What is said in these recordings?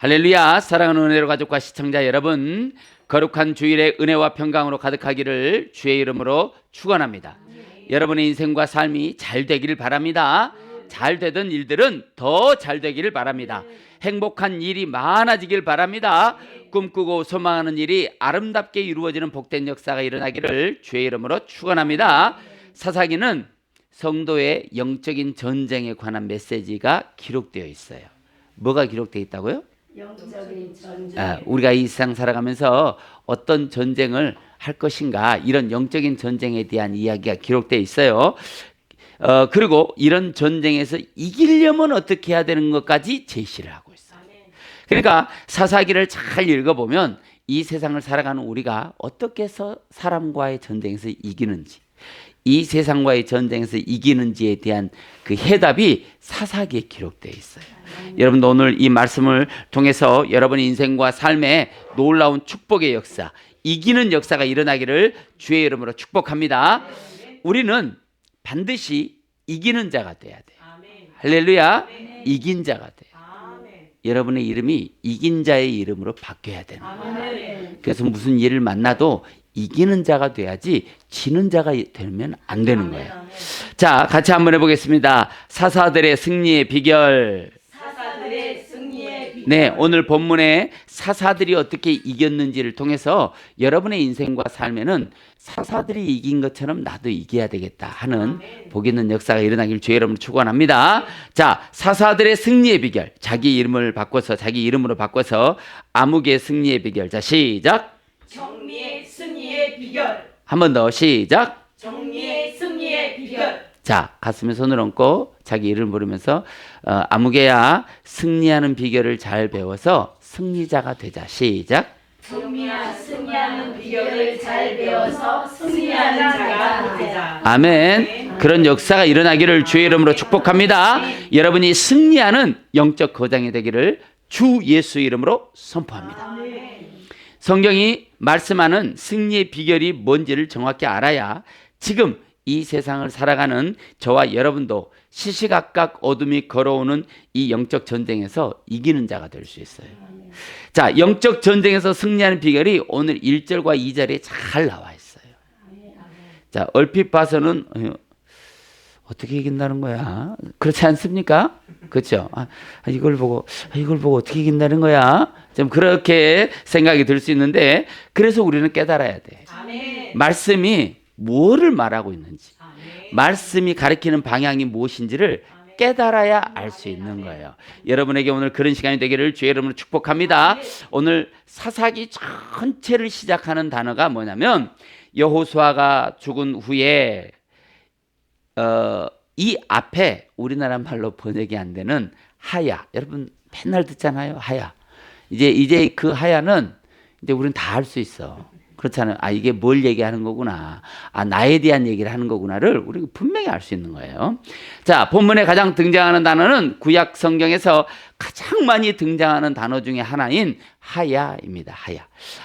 할렐루야. 사랑하는 은혜로 가족과 시청자 여러분, 거룩한 주일의 은혜와 평강으로 가득하기를 주의 이름으로 축원합니다. 여러분의 인생과 삶이 잘 되기를 바랍니다. 잘 되던 일들은 더 잘 되기를 바랍니다. 행복한 일이 많아지길 바랍니다. 꿈꾸고 소망하는 일이 아름답게 이루어지는 복된 역사가 일어나기를 주의 이름으로 축원합니다. 사사기는 성도의 영적인 전쟁에 관한 메시지가 기록되어 있어요. 뭐가 기록되어 있다고요? 영적인 전쟁. 우리가 이 세상 살아가면서 어떤 전쟁을 할 것인가, 이런 영적인 전쟁에 대한 이야기가 기록되어 있어요. 그리고 이런 전쟁에서 이기려면 어떻게 해야 되는 것까지 제시를 하고 있어요. 그러니까 사사기를 잘 읽어보면 이 세상을 살아가는 우리가 어떻게 해서 사람과의 전쟁에서 이기는지, 이 세상과의 전쟁에서 이기는지에 대한 그 해답이 사사기에 기록되어 있어요. 여러분도 오늘 이 말씀을 통해서 여러분의 인생과 삶에 놀라운 축복의 역사, 이기는 역사가 일어나기를 주의 이름으로 축복합니다. 우리는 반드시 이기는 자가 돼야 돼요. 할렐루야. 이긴 자가 돼요. 여러분의 이름이 이긴 자의 이름으로 바뀌어야 되는 거예요. 그래서 무슨 일을 만나도 이기는 자가 돼야지 지는 자가 되면 안 되는 거예요. 자, 같이 한번 해보겠습니다. 사사들의 승리의 비결. 네, 오늘 본문에 사사들이 어떻게 이겼는지를 통해서 여러분의 인생과 삶에는 사사들이 이긴 것처럼 나도 이겨야 되겠다 하는 복 있는 역사가 일어나길 주의 이름으로 축원합니다. 자, 사사들의 승리의 비결. 자기 이름으로 바꿔서 아무개의 승리의 비결. 자, 시작. 정리의 승리의 비결. 한 번 더 시작. 정리의 승리의 비결. 자, 가슴에 손을 얹고 자기 이름을 부르면서 아무개야, 승리하는 비결을 잘 배워서 승리자가 되자. 시작. 정리야, 승리하는 비결을 잘 배워서 승리하는 자가 되자. 아멘. 그런 역사가 일어나기를 주의 이름으로 축복합니다. 여러분이 승리하는 영적 거장이 되기를 주 예수 이름으로 선포합니다. 성경이 말씀하는 승리의 비결이 뭔지를 정확히 알아야 지금 이 세상을 살아가는 저와 여러분도 시시각각 어둠이 걸어오는 이 영적 전쟁에서 이기는 자가 될 수 있어요. 자, 영적 전쟁에서 승리하는 비결이 오늘 1절과 2절에 잘 나와 있어요. 자, 얼핏 봐서는 어떻게 이긴다는 거야? 그렇지 않습니까? 그렇죠? 이걸 보고 어떻게 이긴다는 거야? 좀 그렇게 생각이 들 수 있는데, 그래서 우리는 깨달아야 돼. 말씀이 뭐를 말하고 있는지, 말씀이 가리키는 방향이 무엇인지를 깨달아야 알 수 있는 거예요. 여러분에게 오늘 그런 시간이 되기를 주의 이름으로 축복합니다. 오늘 사사기 전체를 시작하는 단어가 뭐냐면, 여호수아가 죽은 후에 이 앞에 우리나라 말로 번역이 안 되는 하야, 여러분 맨날 듣잖아요. 하야. 이제 그 하야는 이제 우리는 다 알 수 있어. 그렇잖아요. 이게 뭘 얘기하는 거구나. 나에 대한 얘기를 하는 거구나를 우리가 분명히 알 수 있는 거예요. 자, 본문에 가장 등장하는 단어는 구약 성경에서 가장 많이 등장하는 단어 중에 하나인 하야입니다.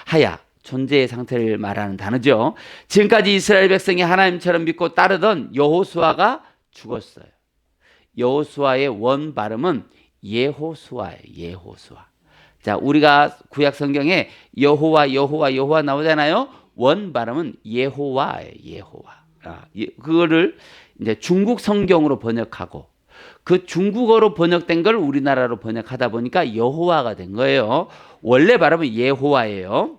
하야. 존재의 상태를 말하는 단어죠. 지금까지 이스라엘 백성이 하나님처럼 믿고 따르던 여호수아가 죽었어요. 여호수아의 원 발음은 예호수아예요. 예호수아. 자, 우리가 구약 성경에 여호와 나오잖아요. 원 발음은 예호와예요. 예호와. 그거를 이제 중국 성경으로 번역하고 그 중국어로 번역된 걸 우리나라로 번역하다 보니까 여호와가 된 거예요. 원래 발음은 예호와예요.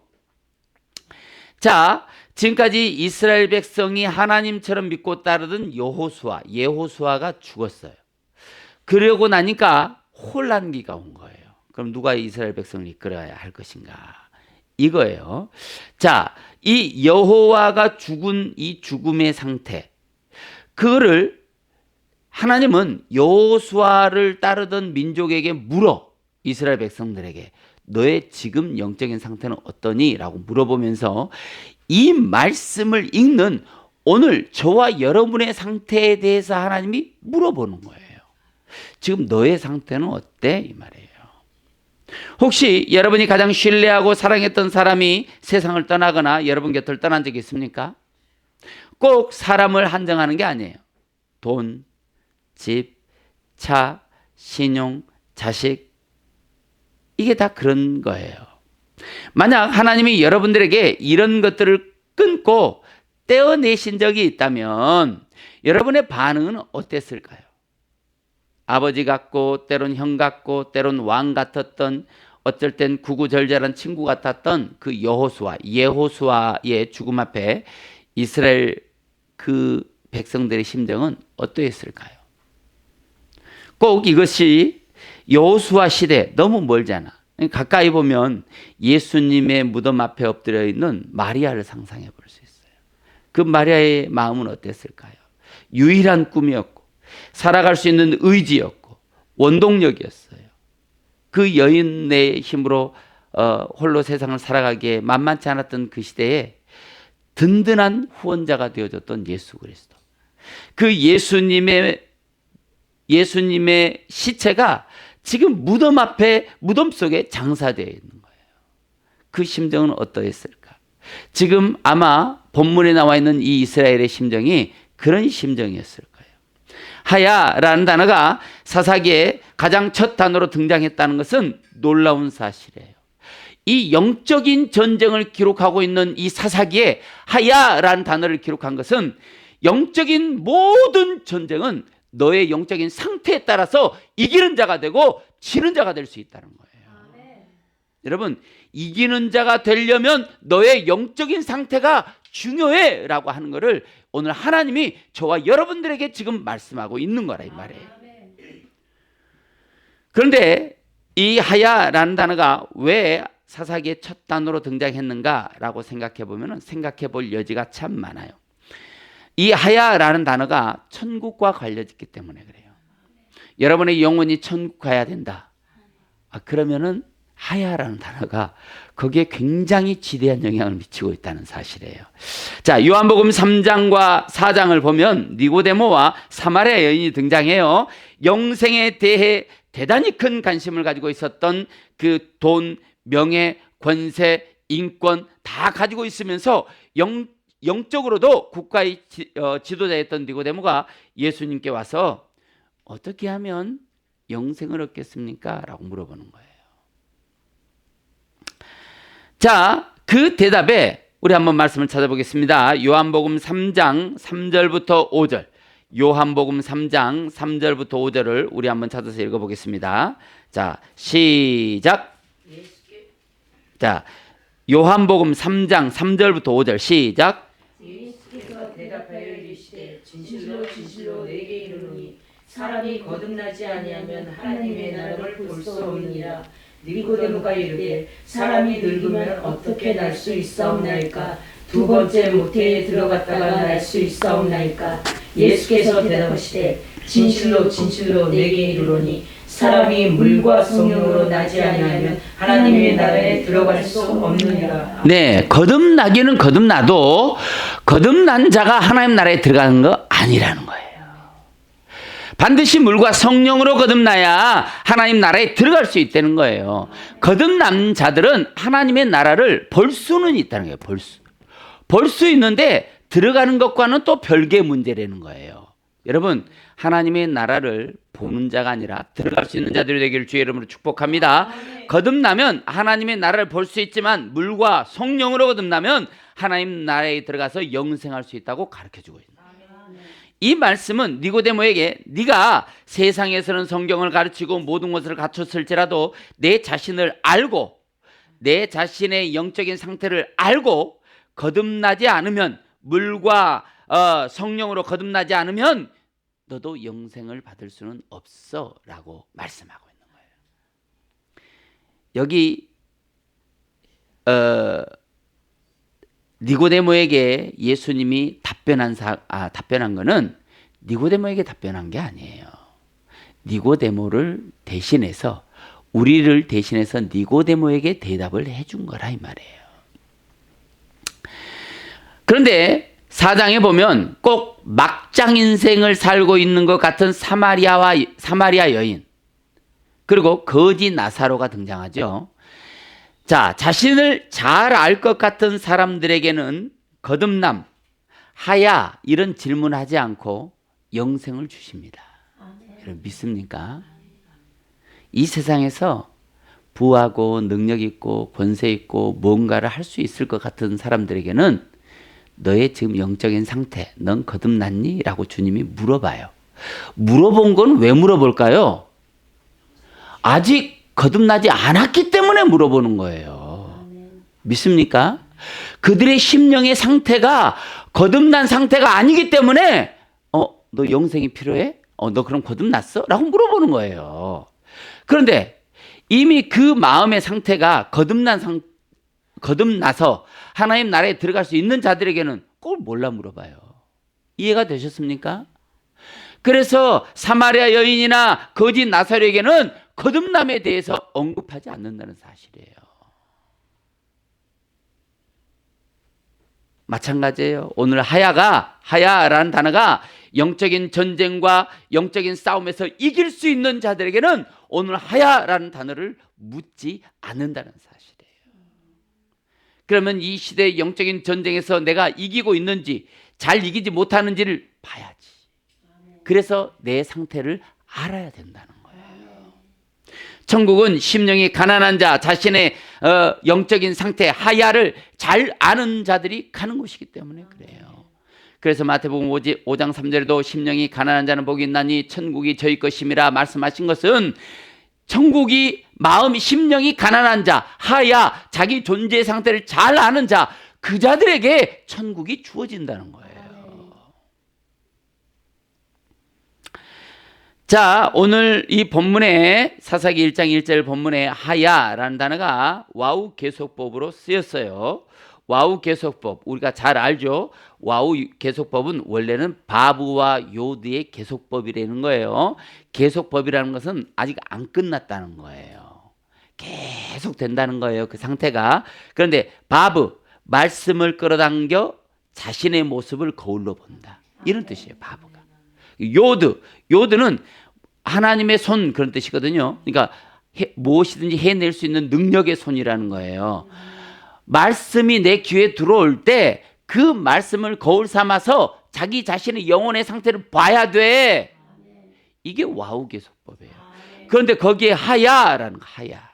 자, 지금까지 이스라엘 백성이 하나님처럼 믿고 따르던 예호수아가 죽었어요. 그러고 나니까 혼란기가 온 거예요. 그럼 누가 이스라엘 백성을 이끌어야 할 것인가? 이거예요. 자, 이 여호와가 죽은 이 죽음의 상태, 그거를 하나님은 여호수아를 따르던 민족에게 물어. 이스라엘 백성들에게 너의 지금 영적인 상태는 어떠니? 라고 물어보면서 이 말씀을 읽는 오늘 저와 여러분의 상태에 대해서 하나님이 물어보는 거예요. 지금 너의 상태는 어때? 이 말이에요. 혹시 여러분이 가장 신뢰하고 사랑했던 사람이 세상을 떠나거나 여러분 곁을 떠난 적이 있습니까? 꼭 사람을 한정하는 게 아니에요. 돈, 집, 차, 신용, 자식, 이게 다 그런 거예요. 만약 하나님이 여러분들에게 이런 것들을 끊고 떼어내신 적이 있다면 여러분의 반응은 어땠을까요? 아버지 같고 때론 형 같고 때론 왕 같았던, 어쩔 땐 구구절절한 친구 같았던 그 예호수아의 죽음 앞에 이스라엘 그 백성들의 심정은 어떠했을까요? 꼭 이것이 여호수아 시대, 너무 멀잖아. 가까이 보면 예수님의 무덤 앞에 엎드려 있는 마리아를 상상해 볼 수 있어요. 그 마리아의 마음은 어땠을까요? 유일한 꿈이었고 살아갈 수 있는 의지였고 원동력이었어요. 그 여인의 힘으로 홀로 세상을 살아가기에 만만치 않았던 그 시대에 든든한 후원자가 되어줬던 예수 그리스도. 그 예수님의 시체가 지금 무덤 앞에, 무덤 속에 장사되어 있는 거예요. 그 심정은 어떠했을까? 지금 아마 본문에 나와 있는 이 이스라엘의 심정이 그런 심정이었을 거예요. 하야라는 단어가 사사기에 가장 첫 단어로 등장했다는 것은 놀라운 사실이에요. 이 영적인 전쟁을 기록하고 있는 이 사사기에 하야라는 단어를 기록한 것은 영적인 모든 전쟁은 너의 영적인 상태에 따라서 이기는 자가 되고 지는 자가 될 수 있다는 거예요. 여러분, 이기는 자가 되려면 너의 영적인 상태가 중요해 라고 하는 것을 오늘 하나님이 저와 여러분들에게 지금 말씀하고 있는 거라 이 말이에요. 그런데 이 하야라는 단어가 왜 사사기의 첫 단어로 등장했는가라고 생각해 보면 생각해 볼 여지가 참 많아요. 이 하야라는 단어가 천국과 관련있기 때문에 그래요. 여러분의 영혼이 천국 가야 된다. 그러면은 하야라는 단어가 거기에 굉장히 지대한 영향을 미치고 있다는 사실이에요. 자, 요한복음 3장과 4장을 보면 니고데모와 사마리아 여인이 등장해요. 영생에 대해 대단히 큰 관심을 가지고 있었던 그 돈, 명예, 권세, 인권 다 가지고 있으면서 영적으로도 국가의 지도자였던 니고데모가 예수님께 와서 어떻게 하면 영생을 얻겠습니까? 라고 물어보는 거예요. 자, 그 대답에 우리 한번 말씀을 찾아보겠습니다. 요한복음 3장 3절부터 5절. 요한복음 3장 3절부터 5절을 우리 한번 찾아서 읽어보겠습니다. 자, 시작. 자, 요한복음 3장 3절부터 5절 시작. 예수께서 대답하여 이르시되 진실로 진실로 내게 이르노니 사람이 거듭나지 아니하면 하나님의 나라를 볼 수 없느니라. 니고데모가 이르되 사람이 늙으면 어떻게 날 수 있사옵나이까? 두 번째 모태에 들어갔다가 날 수 있사옵나이까? 예수께서 대답하시되 진실로 진실로 내게 이르노니 사람이 물과 성령으로 나지 아니하면 하나님의 나라에 들어갈 수 없느니라. 네, 거듭나기는 거듭나도 거듭난 자가 하나님 나라에 들어가는 거 아니라는 거예요. 반드시 물과 성령으로 거듭나야 하나님 나라에 들어갈 수 있다는 거예요. 거듭난 자들은 하나님의 나라를 볼 수는 있다는 거예요. 볼 수 있는데 들어가는 것과는 또 별개의 문제라는 거예요. 여러분, 하나님의 나라를 보는 자가 아니라 들어갈 수 있는 자들이 되기를 주의 이름으로 축복합니다. 거듭나면 하나님의 나라를 볼 수 있지만 물과 성령으로 거듭나면 하나님 나라에 들어가서 영생할 수 있다고 가르쳐주고 있습니다. 이 말씀은 니고데모에게 네가 세상에서는 성경을 가르치고 모든 것을 갖췄을지라도 내 자신을 알고 내 자신의 영적인 상태를 알고 거듭나지 않으면 물과 성령으로 거듭나지 않으면 너도 영생을 받을 수는 없어 라고 말씀하고 있는 거예요. 여기 니고데모에게 예수님이 답변한 거는 니고데모에게 답변한 게 아니에요. 니고데모를 대신해서 우리를 대신해서 니고데모에게 대답을 해준 거라 이 말이에요. 그런데 4장에 보면 꼭 막장 인생을 살고 있는 것 같은 사마리아 여인 그리고 거지 나사로가 등장하죠. 자, 자신을 잘 알 것 같은 사람들에게는 거듭남, 하야 이런 질문하지 않고 영생을 주십니다. 여러분 믿습니까? 이 세상에서 부하고 능력 있고 권세 있고 뭔가를 할 수 있을 것 같은 사람들에게는 너의 지금 영적인 상태, 넌 거듭났니? 라고 주님이 물어봐요. 물어본 건 왜 물어볼까요? 아직 거듭나지 않았기 때문에 물어보는 거예요. 믿습니까? 그들의 심령의 상태가 거듭난 상태가 아니기 때문에 너 영생이 필요해? 너 그럼 거듭났어? 라고 물어보는 거예요. 그런데 이미 그 마음의 상태가 거듭나서 하나님 나라에 들어갈 수 있는 자들에게는 그걸 몰라 물어봐요. 이해가 되셨습니까? 그래서 사마리아 여인이나 거짓 나사로에게는 거듭남에 대해서 언급하지 않는다는 사실이에요. 마찬가지예요. 오늘 하야라는 단어가 영적인 전쟁과 영적인 싸움에서 이길 수 있는 자들에게는 오늘 하야라는 단어를 묻지 않는다는 사실이에요. 그러면 이 시대의 영적인 전쟁에서 내가 이기고 있는지 잘 이기지 못하는지를 봐야지. 그래서 내 상태를 알아야 된다는 거예요. 천국은 심령이 가난한 자, 자신의 영적인 상태 하야를 잘 아는 자들이 가는 곳이기 때문에 그래요. 그래서 마태복음 5장 3절에도 심령이 가난한 자는 복이 있나니 천국이 저희 것임이라 말씀하신 것은 천국이 마음이 심령이 가난한 자, 하야, 자기 존재의 상태를 잘 아는 자, 그 자들에게 천국이 주어진다는 거예요. 자, 오늘 이 본문에 사사기 1장 1절 본문에 하야라는 단어가 와우 계속법으로 쓰였어요. 와우 계속법 우리가 잘 알죠. 와우 계속법은 원래는 바브와 요드의 계속법이라는 거예요. 계속법이라는 것은 아직 안 끝났다는 거예요. 계속 된다는 거예요. 그 상태가. 그런데 바브 말씀을 끌어당겨 자신의 모습을 거울로 본다. 이런 뜻이에요. 바브가. 요드는 하나님의 손 그런 뜻이거든요. 그러니까 무엇이든지 해낼 수 있는 능력의 손이라는 거예요. 말씀이 내 귀에 들어올 때 그 말씀을 거울 삼아서 자기 자신의 영혼의 상태를 봐야 돼. 이게 와우 계속법이에요. 그런데 거기에 하야라는 거, 하야.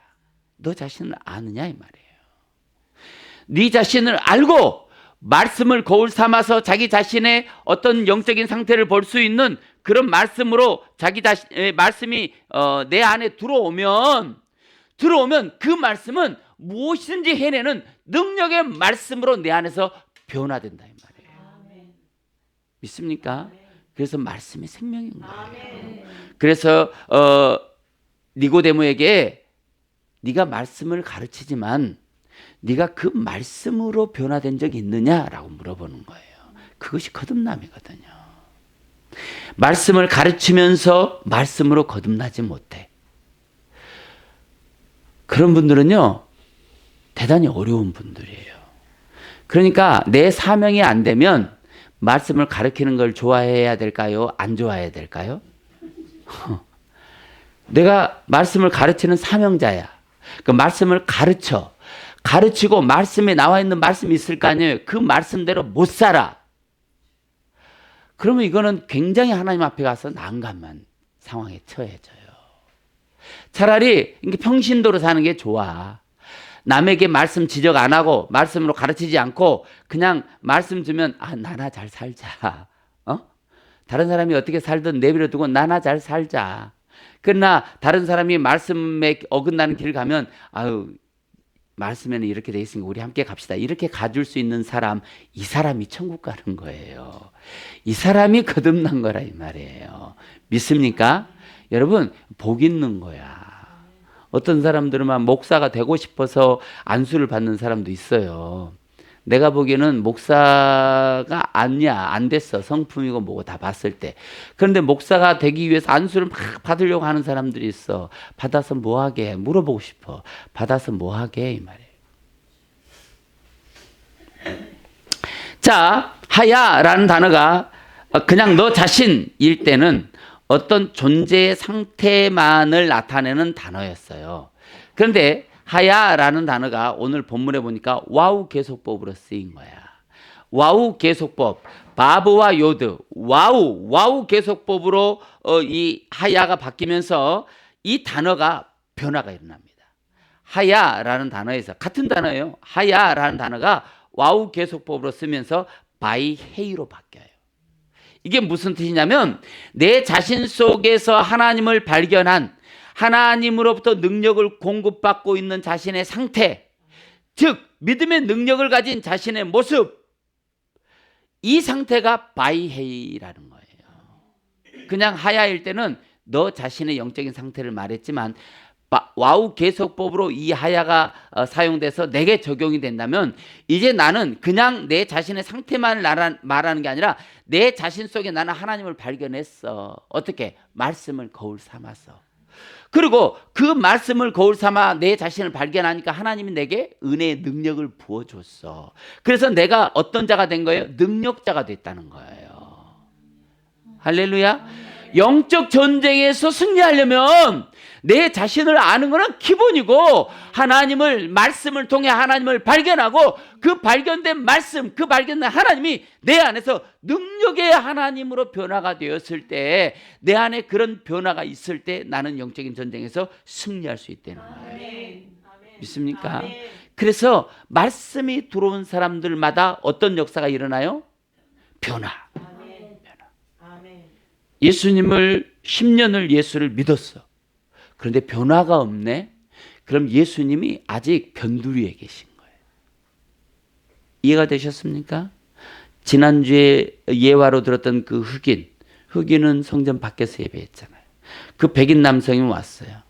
너 자신을 아느냐 이 말이에요. 네 자신을 알고 말씀을 거울 삼아서 자기 자신의 어떤 영적인 상태를 볼 수 있는 그런 말씀으로 자기 자신의 말씀이 내 안에 들어오면 그 말씀은 무엇이든지 해내는 능력의 말씀으로 내 안에서 변화된다 이 말이에요. 믿습니까? 그래서 말씀이 생명인 거예요. 그래서 니고데모에게 네가 말씀을 가르치지만 네가 그 말씀으로 변화된 적이 있느냐라고 물어보는 거예요. 그것이 거듭남이거든요. 말씀을 가르치면서 말씀으로 거듭나지 못해. 그런 분들은요, 대단히 어려운 분들이에요. 그러니까 내 사명이 안 되면 말씀을 가르치는 걸 좋아해야 될까요? 안 좋아해야 될까요? 내가 말씀을 가르치는 사명자야. 그 말씀을 가르치고 말씀에 나와 있는 말씀이 있을 거 아니에요. 그 말씀대로 못 살아. 그러면 이거는 굉장히 하나님 앞에 가서 난감한 상황에 처해져요. 차라리 평신도로 사는 게 좋아. 남에게 말씀 지적 안 하고 말씀으로 가르치지 않고 그냥 말씀 주면 나나 잘 살자. 다른 사람이 어떻게 살든 내버려 두고 나나 잘 살자. 그러나 다른 사람이 말씀에 어긋나는 길을 가면 말씀에는 이렇게 돼 있으니까 우리 함께 갑시다. 이렇게 가줄 수 있는 사람, 이 사람이 천국 가는 거예요. 이 사람이 거듭난 거라 이 말이에요. 믿습니까? 여러분, 복 있는 거야. 어떤 사람들은 막 목사가 되고 싶어서 안수를 받는 사람도 있어요. 내가 보기에는 목사가 안 됐어. 성품이고 뭐고 다 봤을 때. 그런데 목사가 되기 위해서 안수를 막 받으려고 하는 사람들이 있어. 받아서 뭐 하게? 물어보고 싶어. 받아서 뭐 하게? 이 말이에요. 자, 하야라는 단어가 그냥 너 자신일 때는 어떤 존재의 상태만을 나타내는 단어였어요. 그런데 하야라는 단어가 오늘 본문에 보니까 와우 계속법으로 쓰인 거야. 와우 계속법, 바브와 요드, 와우 계속법으로 이 하야가 바뀌면서 이 단어가 변화가 일어납니다. 하야라는 단어에서 같은 단어예요. 하야라는 단어가 와우 계속법으로 쓰면서 by he이로 바뀌어요. 이게 무슨 뜻이냐면 내 자신 속에서 하나님을 발견한 하나님으로부터 능력을 공급받고 있는 자신의 상태, 즉 믿음의 능력을 가진 자신의 모습, 이 상태가 바이헤이라는 거예요. 그냥 하야일 때는 너 자신의 영적인 상태를 말했지만 와우 계속법으로 이 하야가 사용돼서 내게 적용이 된다면 이제 나는 그냥 내 자신의 상태만 말하는 게 아니라 내 자신 속에 나는 하나님을 발견했어. 어떻게? 말씀을 거울 삼아서. 그리고 그 말씀을 거울 삼아 내 자신을 발견하니까 하나님이 내게 은혜의 능력을 부어줬어. 그래서 내가 어떤 자가 된 거예요? 능력자가 됐다는 거예요. 할렐루야. 영적 전쟁에서 승리하려면 내 자신을 아는 것은 기본이고 하나님을 말씀을 통해 하나님을 발견하고 그 발견된 말씀, 그 발견된 하나님이 내 안에서 능력의 하나님으로 변화가 되었을 때 내 안에 그런 변화가 있을 때 나는 영적인 전쟁에서 승리할 수 있다는 거예요. 믿습니까? 그래서 말씀이 들어온 사람들마다 어떤 역사가 일어나요? 변화. 예수님을 10년을 예수를 믿었어. 그런데 변화가 없네. 그럼 예수님이 아직 변두리에 계신 거예요. 이해가 되셨습니까? 지난주에 예화로 들었던 그 흑인은 성전 밖에서 예배했잖아요. 그 백인 남성이 왔어요.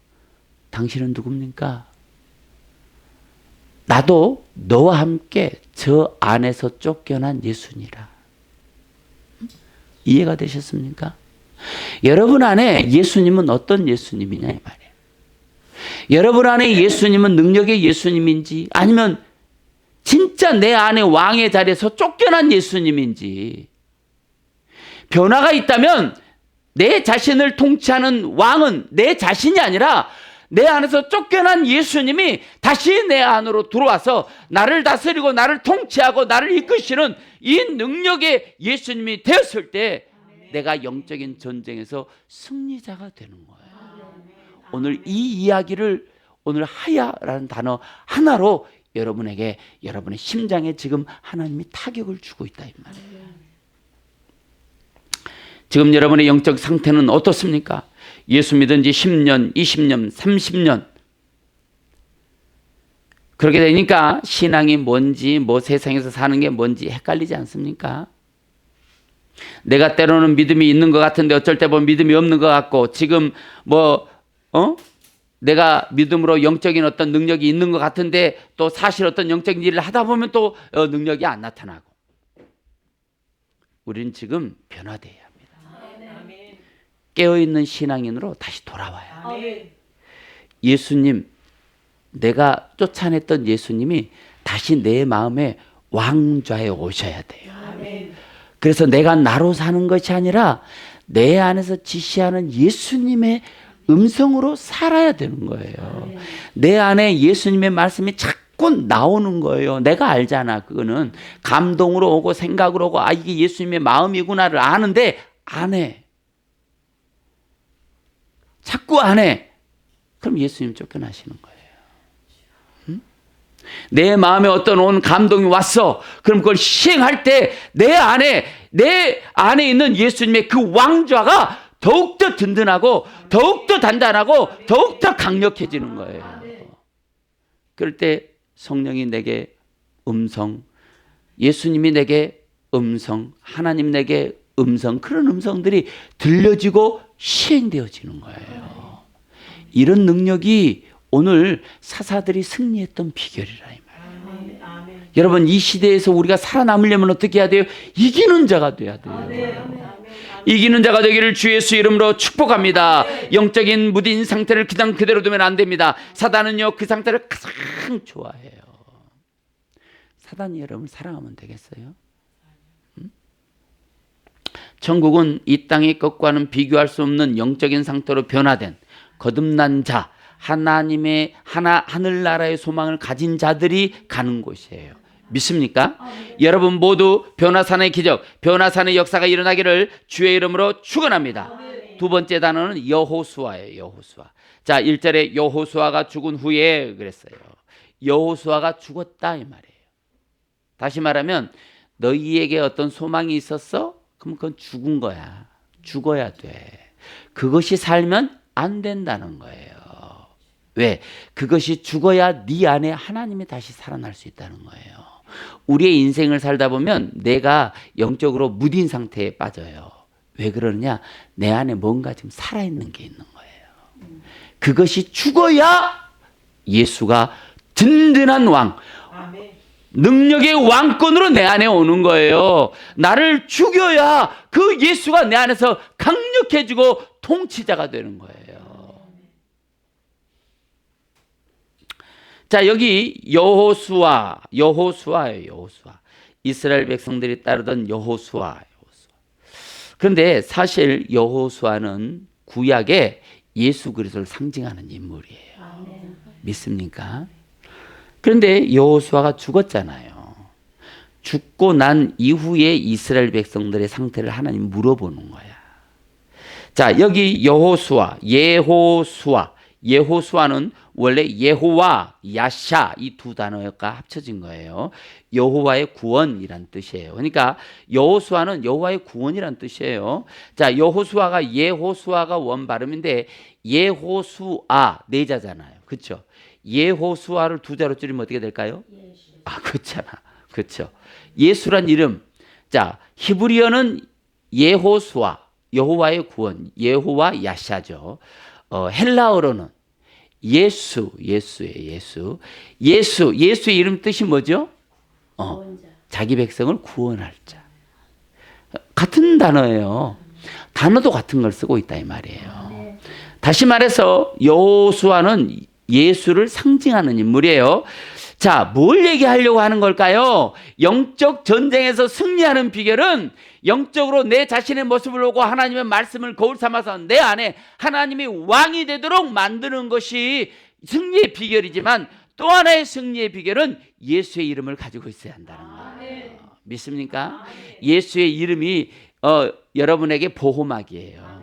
당신은 누굽니까? 나도 너와 함께 저 안에서 쫓겨난 예수니라. 이해가 되셨습니까? 여러분 안에 예수님은 어떤 예수님이냐 이 말이에요. 여러분 안에 예수님은 능력의 예수님인지 아니면 진짜 내 안에 왕의 자리에서 쫓겨난 예수님인지. 변화가 있다면 내 자신을 통치하는 왕은 내 자신이 아니라 내 안에서 쫓겨난 예수님이 다시 내 안으로 들어와서 나를 다스리고 나를 통치하고 나를 이끄시는 이 능력의 예수님이 되었을 때 내가 영적인 전쟁에서 승리자가 되는 거예요. 오늘 이 이야기를 오늘 하야라는 단어 하나로 여러분에게 여러분의 심장에 지금 하나님이 타격을 주고 있다 이 말이에요. 지금 여러분의 영적 상태는 어떻습니까? 예수 믿은 지 10년, 20년, 30년 그렇게 되니까 신앙이 뭔지 뭐 세상에서 사는 게 뭔지 헷갈리지 않습니까? 내가 때로는 믿음이 있는 것 같은데 어쩔 때 보면 믿음이 없는 것 같고 지금 내가 믿음으로 영적인 어떤 능력이 있는 것 같은데 또 사실 어떤 영적인 일을 하다 보면 또 능력이 안 나타나고 우리는 지금 변화돼야 합니다. 깨어있는 신앙인으로 다시 돌아와야 해요. 예수님, 내가 쫓아냈던 예수님이 다시 내 마음에 왕좌에 오셔야 돼요. 그래서 내가 나로 사는 것이 아니라 내 안에서 지시하는 예수님의 음성으로 살아야 되는 거예요. 내 안에 예수님의 말씀이 자꾸 나오는 거예요. 내가 알잖아. 그거는 감동으로 오고 생각으로 오고 이게 예수님의 마음이구나를 아는데 안 해. 자꾸 안 해. 그럼 예수님 쫓겨나시는 거예요. 응? 내 마음에 어떤 온 감동이 왔어. 그럼 그걸 시행할 때 내 안에 있는 예수님의 그 왕좌가 더욱더 든든하고 더욱더 단단하고 더욱더 강력해지는 거예요. 그럴 때 성령이 내게 음성, 예수님이 내게 음성, 하나님 내게 음성, 그런 음성들이 들려지고 시행되어지는 거예요. 이런 능력이 오늘 사사들이 승리했던 비결이라 이 말이에요. 여러분 이 시대에서 우리가 살아남으려면 어떻게 해야 돼요? 이기는 자가 돼야 돼요. 이기는 자가 되기를 주 예수 이름으로 축복합니다. 영적인 무딘 상태를 그냥 그대로 두면 안 됩니다. 사단은요 그 상태를 가장 좋아해요. 사단이 여러분 사랑하면 되겠어요? 천국은 이 땅의 것과는 비교할 수 없는 영적인 상태로 변화된 거듭난 자, 하나님의 하늘나라의 소망을 가진 자들이 가는 곳이에요. 믿습니까? 여러분 모두 변화산의 기적, 변화산의 역사가 일어나기를 주의 이름으로 축원합니다. 두 번째 단어는 여호수아예요. 여호수아. 자, 1절에 여호수아가 죽은 후에 그랬어요. 여호수아가 죽었다 이 말이에요. 다시 말하면 너희에게 어떤 소망이 있었어? 그럼 그건 죽은 거야. 죽어야 돼. 그것이 살면 안 된다는 거예요. 왜? 그것이 죽어야 네 안에 하나님이 다시 살아날 수 있다는 거예요. 우리의 인생을 살다 보면 내가 영적으로 무딘 상태에 빠져요. 왜 그러느냐? 내 안에 뭔가 지금 살아있는 게 있는 거예요. 그것이 죽어야 예수가 든든한 왕, 능력의 왕권으로 내 안에 오는 거예요. 나를 죽여야 그 예수가 내 안에서 강력해지고 통치자가 되는 거예요. 자, 여기 여호수아예요. 여호수아. 이스라엘 백성들이 따르던 여호수아. 그런데 사실 여호수아는 구약에 예수 그리스도를 상징하는 인물이에요. 믿습니까? 그런데 여호수아가 죽었잖아요. 죽고 난 이후에 이스라엘 백성들의 상태를 하나님 물어보는 거야. 자, 여기 예호수아는 원래 예호와 야샤 이 두 단어가 합쳐진 거예요. 여호와의 구원이란 뜻이에요. 그러니까 여호수아는 여호와의 구원이란 뜻이에요. 자, 예호수아가 원 발음인데 예호수아 네 자잖아요. 그렇죠? 예호수아를 두 자로 줄이면 어떻게 될까요? 그렇잖아. 그렇죠. 예수란 이름. 자, 히브리어는 예호수아, 여호와의 구원, 예호와 야샤죠. 헬라어로는 예수의 이름 뜻이 뭐죠? 자기 백성을 구원할 자. 같은 단어예요. 단어도 같은 걸 쓰고 있다 이 말이에요. 다시 말해서 여호수아는 예수를 상징하는 인물이에요. 자, 뭘 얘기하려고 하는 걸까요? 영적 전쟁에서 승리하는 비결은 영적으로 내 자신의 모습을 보고 하나님의 말씀을 거울 삼아서 내 안에 하나님이 왕이 되도록 만드는 것이 승리의 비결이지만 또 하나의 승리의 비결은 예수의 이름을 가지고 있어야 한다는 거예요. 믿습니까? 예수의 이름이 여러분에게 보호막이에요.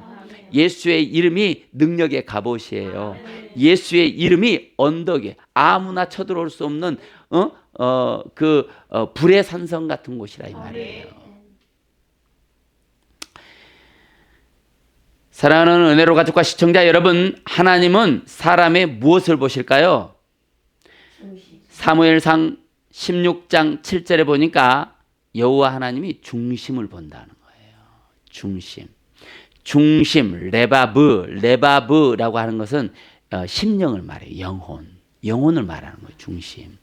예수의 이름이 능력의 갑옷이에요. 예수의 이름이 언덕에 아무나 쳐들어올 수 없는 불의 산성 같은 곳이라 이 말이에요. 사랑하는 은혜로 가족과 시청자 여러분, 하나님은 사람의 무엇을 보실까요? 사무엘상 16장 7절에 보니까 여호와 하나님이 중심을 본다는 거예요. 중심, 레바브라고 하는 것은 심령을 말해요. 영혼을 말하는 거예요. 중심.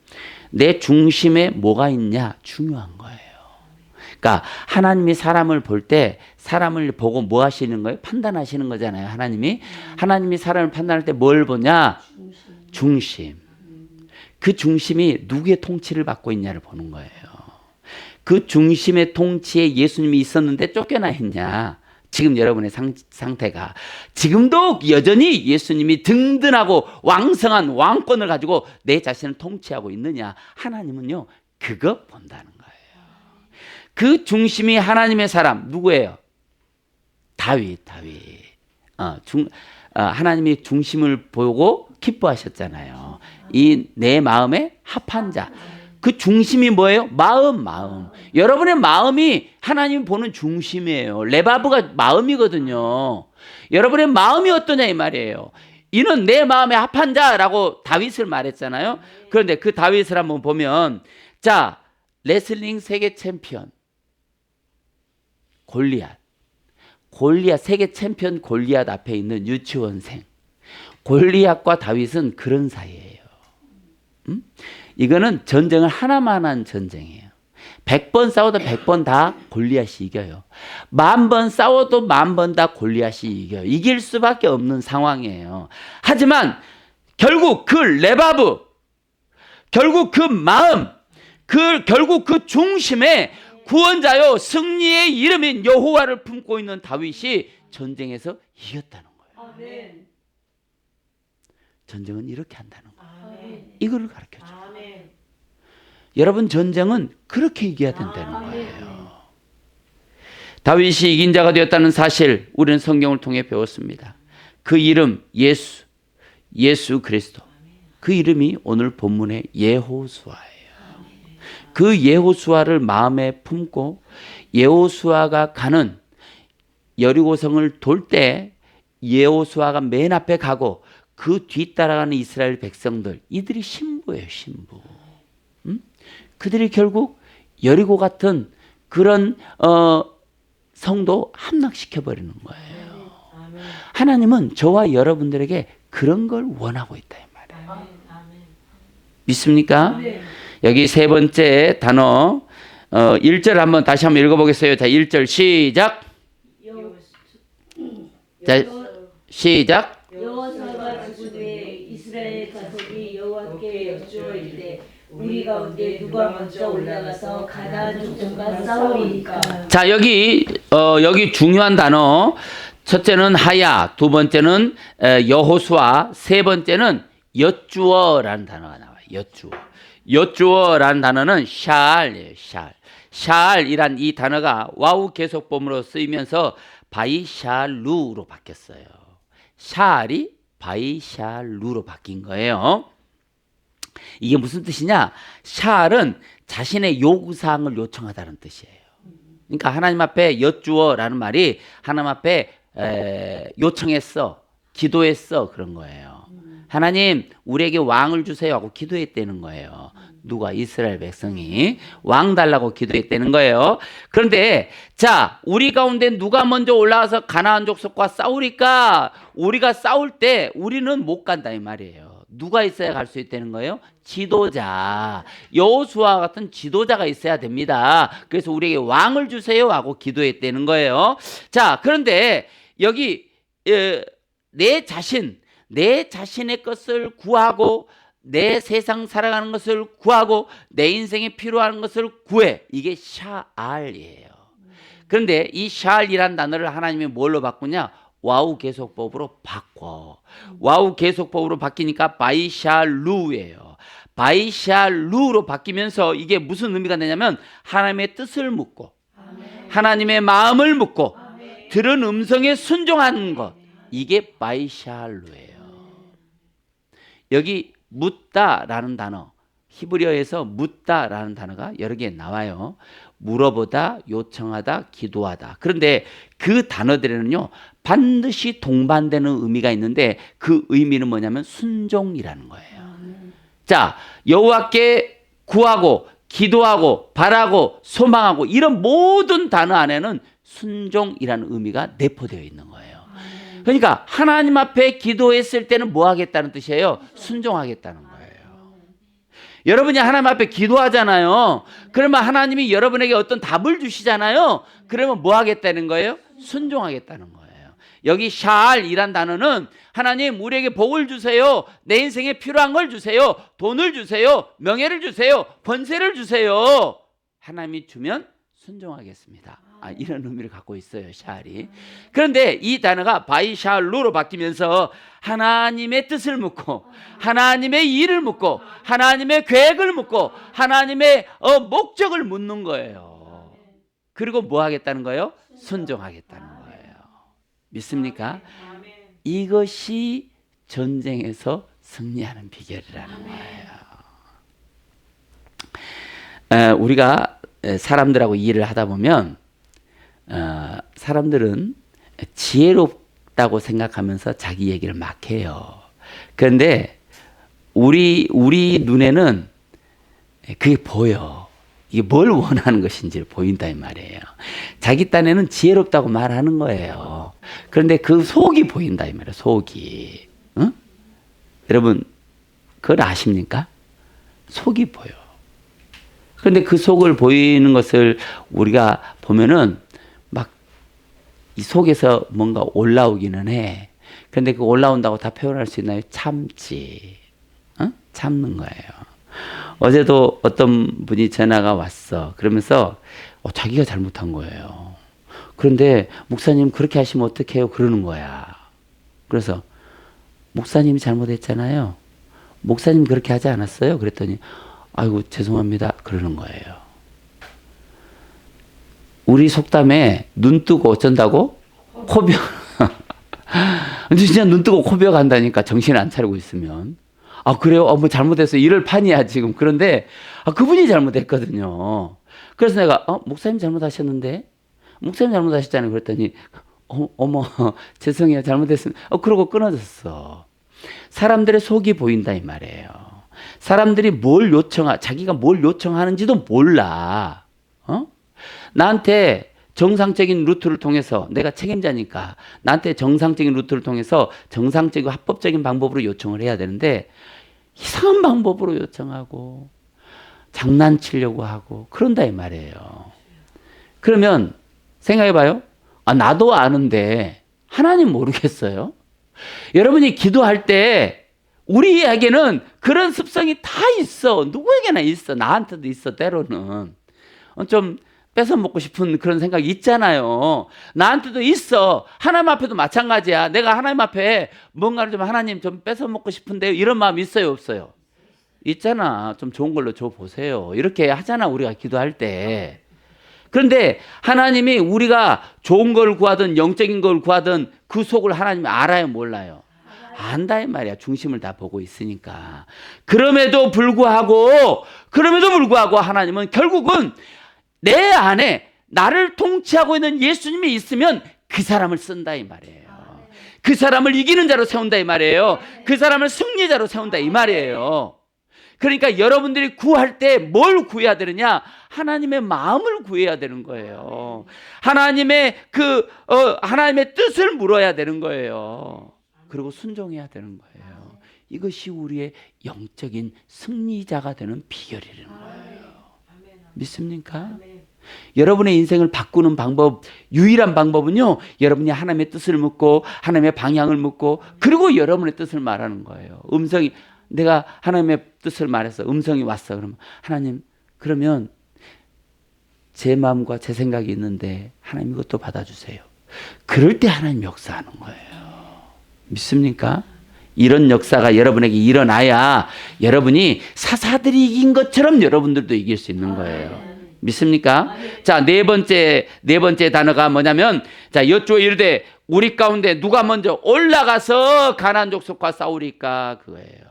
내 중심에 뭐가 있냐 중요한 거예요. 그러니까 하나님이 사람을 볼 때 사람을 보고 뭐 하시는 거예요? 판단하시는 거잖아요. 하나님이 사람을 판단할 때 뭘 보냐? 중심. 그 중심이 누구의 통치를 받고 있냐를 보는 거예요. 그 중심의 통치에 예수님이 있었는데 쫓겨나 있냐? 지금 여러분의 상태가 지금도 여전히 예수님이 든든하고 왕성한 왕권을 가지고 내 자신을 통치하고 있느냐? 하나님은요, 그거 본다는 거예요. 그 중심이 하나님의 사람 누구예요? 다윗. 하나님이 중심을 보고 기뻐하셨잖아요. 이 내 마음에 합한 자. 그 중심이 뭐예요? 마음. 여러분의 마음이 하나님 보는 중심이에요. 레바브가 마음이거든요. 여러분의 마음이 어떠냐 이 말이에요. 이는 내 마음에 합한 자라고 다윗을 말했잖아요. 그런데 그 다윗을 한번 보면, 자, 레슬링 세계 챔피언 골리앗 세계 챔피언 골리앗 앞에 있는 유치원생. 골리앗과 다윗은 그런 사이예요. 이거는 전쟁을 하나만 한 전쟁이에요. 100번 싸워도 100번 다 골리앗이 이겨요. 10,000번 싸워도 10,000번 다 골리앗이 이겨요. 이길 수밖에 없는 상황이에요. 하지만 결국 그 레바브, 결국 그 마음, 결국 그 중심에 구원자요 승리의 이름인 여호와를 품고 있는 다윗이 전쟁에서 이겼다는 거예요. 아멘. 전쟁은 이렇게 한다는 거예요. 아멘. 이거를 가르쳐줘요. 아멘. 여러분, 전쟁은 그렇게 이겨야 된다는 거예요. 다윗이 이긴 자가 되었다는 사실 우리는 성경을 통해 배웠습니다. 그 이름 예수, 예수 그리스도. 그 이름이 오늘 본문의 여호수아예요. 그 여호수아를 마음에 품고 여호수아가 가는 여리고성을 돌 때 여호수아가 맨 앞에 가고 그 뒤따라가는 이스라엘 백성들, 이들이 신부예요, 신부. 그들이 결국 여리고 같은 그런 성도 함락시켜 버리는 거예요. 하나님은 저와 여러분들에게 그런 걸 원하고 있다 이 말이에요. 믿습니까? 여기 세 번째 단어 1절 한번 다시 한번 읽어보겠어요. 자, 1절 시작. 자, 시작. 여호수아가 죽으되 이스라엘 자손이 여호와께 여쭈어 이르되 우리 가운데 누가 먼저 올라가서 가나안 족속과 싸우리이까. 자, 여기 중요한 단어. 첫째는 하야, 두 번째는 여호수아, 세 번째는 여쭈어라는 단어가 나와요. 여쭈어. 여쭈어라는 단어는 샬이에요. 샬이란 이 단어가 와우 계속범으로 쓰이면서 바이샬루로 바뀌었어요. 샬이 바이샬루로 바뀐 거예요. 이게 무슨 뜻이냐? 샬은 자신의 요구사항을 요청하다는 뜻이에요. 그러니까 하나님 앞에 여쭈어라는 말이 하나님 앞에 요청했어, 기도했어, 그런 거예요. 하나님 우리에게 왕을 주세요 하고 기도했다는 거예요. 누가? 이스라엘 백성이 왕 달라고 기도했다는 거예요. 그런데 자, 우리 가운데 누가 먼저 올라와서 가나안 족속과 싸우리까? 우리가 싸울 때 우리는 못 간다 이 말이에요. 누가 있어야 갈 수 있다는 거예요? 지도자. 여호수아 같은 지도자가 있어야 됩니다. 그래서 우리에게 왕을 주세요 하고 기도했다는 거예요. 자, 그런데 여기 내 자신의 것을 구하고 내 세상 살아가는 것을 구하고 내 인생에 필요한 것을 구해. 이게 샤알이에요. 그런데 이 샤알이란 단어를 하나님이 뭘로 바꾸냐? 와우 계속법으로 바꿔. 와우 계속법으로 바뀌니까 바이샬루예요. 바이샬루로 바뀌면서 이게 무슨 의미가 되냐면 하나님의 뜻을 묻고 하나님의 마음을 묻고 들은 음성에 순종하는 것. 이게 바이샬루예요. 여기 묻다라는 단어, 히브리어에서 묻다라는 단어가 여러 개 나와요. 물어보다, 요청하다, 기도하다. 그런데 그 단어들에는요 반드시 동반되는 의미가 있는데 그 의미는 뭐냐면 순종이라는 거예요. 자, 여호와께 구하고 기도하고 바라고 소망하고 이런 모든 단어 안에는 순종이라는 의미가 내포되어 있는 거예요. 그러니까 하나님 앞에 기도했을 때는 뭐 하겠다는 뜻이에요? 순종하겠다는 거예요. 여러분이 하나님 앞에 기도하잖아요. 그러면 하나님이 여러분에게 어떤 답을 주시잖아요. 그러면 뭐 하겠다는 거예요? 순종하겠다는 거예요. 여기 샬이란 단어는 하나님 우리에게 복을 주세요. 내 인생에 필요한 걸 주세요. 돈을 주세요. 명예를 주세요. 번세를 주세요. 하나님이 주면 순종하겠습니다. 이런 의미를 갖고 있어요, 샬이. 그런데 이 단어가 바이샬루로 바뀌면서 하나님의 뜻을 묻고 하나님의 일을 묻고 하나님의 계획을 묻고 하나님의 목적을 묻는 거예요. 그리고 뭐 하겠다는 거예요? 순종하겠다는 거예요. 믿습니까? 이것이 전쟁에서 승리하는 비결이라는 거예요. 우리가 사람들하고 일을 하다 보면 사람들은 지혜롭다고 생각하면서 자기 얘기를 막 해요. 그런데 우리 눈에는 그게 보여. 이게 뭘 원하는 것인지 보인다 이 말이에요. 자기 딴에는 지혜롭다고 말하는 거예요. 그런데 그 속이 보인다 이 말이에요. 속이. 응? 여러분 그걸 아십니까? 속이 보여. 그런데 그 속을 보이는 것을 우리가 보면은 막 이 속에서 뭔가 올라오기는 해. 그런데 그 올라온다고 다 표현할 수 있나요? 참지. 참는 거예요. 어제도 어떤 분이 전화가 왔어. 그러면서 자기가 잘못한 거예요. 그런데 목사님 그렇게 하시면 어떡해요? 그러는 거야. 그래서 목사님이 잘못했잖아요. 목사님 그렇게 하지 않았어요? 그랬더니 아이고 죄송합니다. 그러는 거예요. 우리 속담에 눈 뜨고 어쩐다고? 코병. 근데 진짜 눈 뜨고 코 베어 간다니까, 정신 안 차리고 있으면. 아, 그래요? 뭐 잘못했어요. 이럴 판이야, 지금. 그런데, 그분이 잘못했거든요. 그래서 내가, 목사님 잘못하셨는데? 목사님 잘못하셨잖아요. 그랬더니, 어머, 죄송해요. 잘못했습니다. 그러고 끊어졌어. 사람들의 속이 보인다, 이 말이에요. 사람들이 자기가 뭘 요청하는지도 몰라. 나한테 정상적인 루트를 통해서, 내가 책임자니까 나한테 정상적인 루트를 통해서 정상적이고 합법적인 방법으로 요청을 해야 되는데, 이상한 방법으로 요청하고 장난치려고 하고 그런다 이 말이에요. 그러면 생각해봐요. 나도 아는데 하나님 모르겠어요? 여러분이 기도할 때 우리에게는 그런 습성이 다 있어. 누구에게나 있어. 나한테도 있어. 때로는 좀 뺏어 먹고 싶은 그런 생각이 있잖아요. 나한테도 있어. 하나님 앞에도 마찬가지야. 내가 하나님 앞에 뭔가를 좀, 하나님 좀 뺏어 먹고 싶은데요, 이런 마음 있어요, 없어요? 있잖아. 좀 좋은 걸로 줘 보세요. 이렇게 하잖아, 우리가 기도할 때. 그런데 하나님이 우리가 좋은 걸 구하든 영적인 걸 구하든 그 속을 하나님이 알아요, 몰라요? 안다 이 말이야. 중심을 다 보고 있으니까. 그럼에도 불구하고 하나님은 결국은 내 안에 나를 통치하고 있는 예수님이 있으면 그 사람을 쓴다 이 말이에요. 그 사람을 이기는 자로 세운다 이 말이에요. 그 사람을 승리자로 세운다 이 말이에요. 그러니까 여러분들이 구할 때 뭘 구해야 되느냐? 하나님의 마음을 구해야 되는 거예요. 하나님의 하나님의 뜻을 물어야 되는 거예요. 그리고 순종해야 되는 거예요. 이것이 우리의 영적인 승리자가 되는 비결이라는 거예요. 믿습니까? 여러분의 인생을 바꾸는 방법, 유일한 방법은요, 여러분이 하나님의 뜻을 묻고 하나님의 방향을 묻고 그리고 여러분의 뜻을 말하는 거예요. 내가 하나님의 뜻을 말해서 음성이 왔어. 그러면 하나님, 그러면 제 마음과 제 생각이 있는데 하나님 이것도 받아주세요. 그럴 때 하나님 역사하는 거예요. 믿습니까? 이런 역사가 여러분에게 일어나야 여러분이 사사들이 이긴 것처럼 여러분들도 이길 수 있는 거예요. 믿습니까? 자, 네 번째 단어가 뭐냐면, 자, 여쭈어 이르되 우리 가운데 누가 먼저 올라가서 가나안 족속과 싸우리까, 그거예요.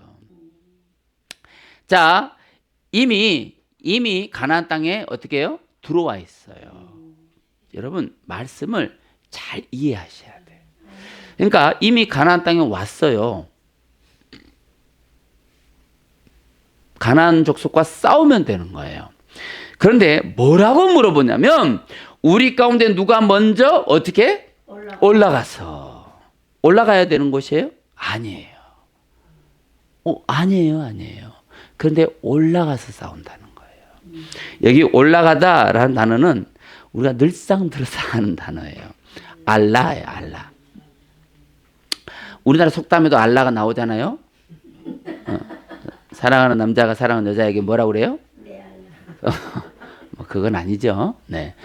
자, 이미 가나안 땅에 어떻게 해요? 들어와 있어요. 여러분, 말씀을 잘 이해하셔야 돼요. 그러니까 이미 가나안 땅에 왔어요. 가나안 족속과 싸우면 되는 거예요. 그런데 뭐라고 물어보냐면, 우리 가운데 누가 먼저 어떻게 올라가야 되는 곳이에요? 아니에요. 아니에요. 그런데 올라가서 싸운다는 거예요. 여기 올라가다라는 단어는 우리가 늘상 들어서 하는 단어예요. 알라예요, 알라. 우리나라 속담에도 알라가 나오잖아요. 사랑하는 남자가 사랑하는 여자에게 뭐라고 그래요? 뭐 그건 아니죠. 네.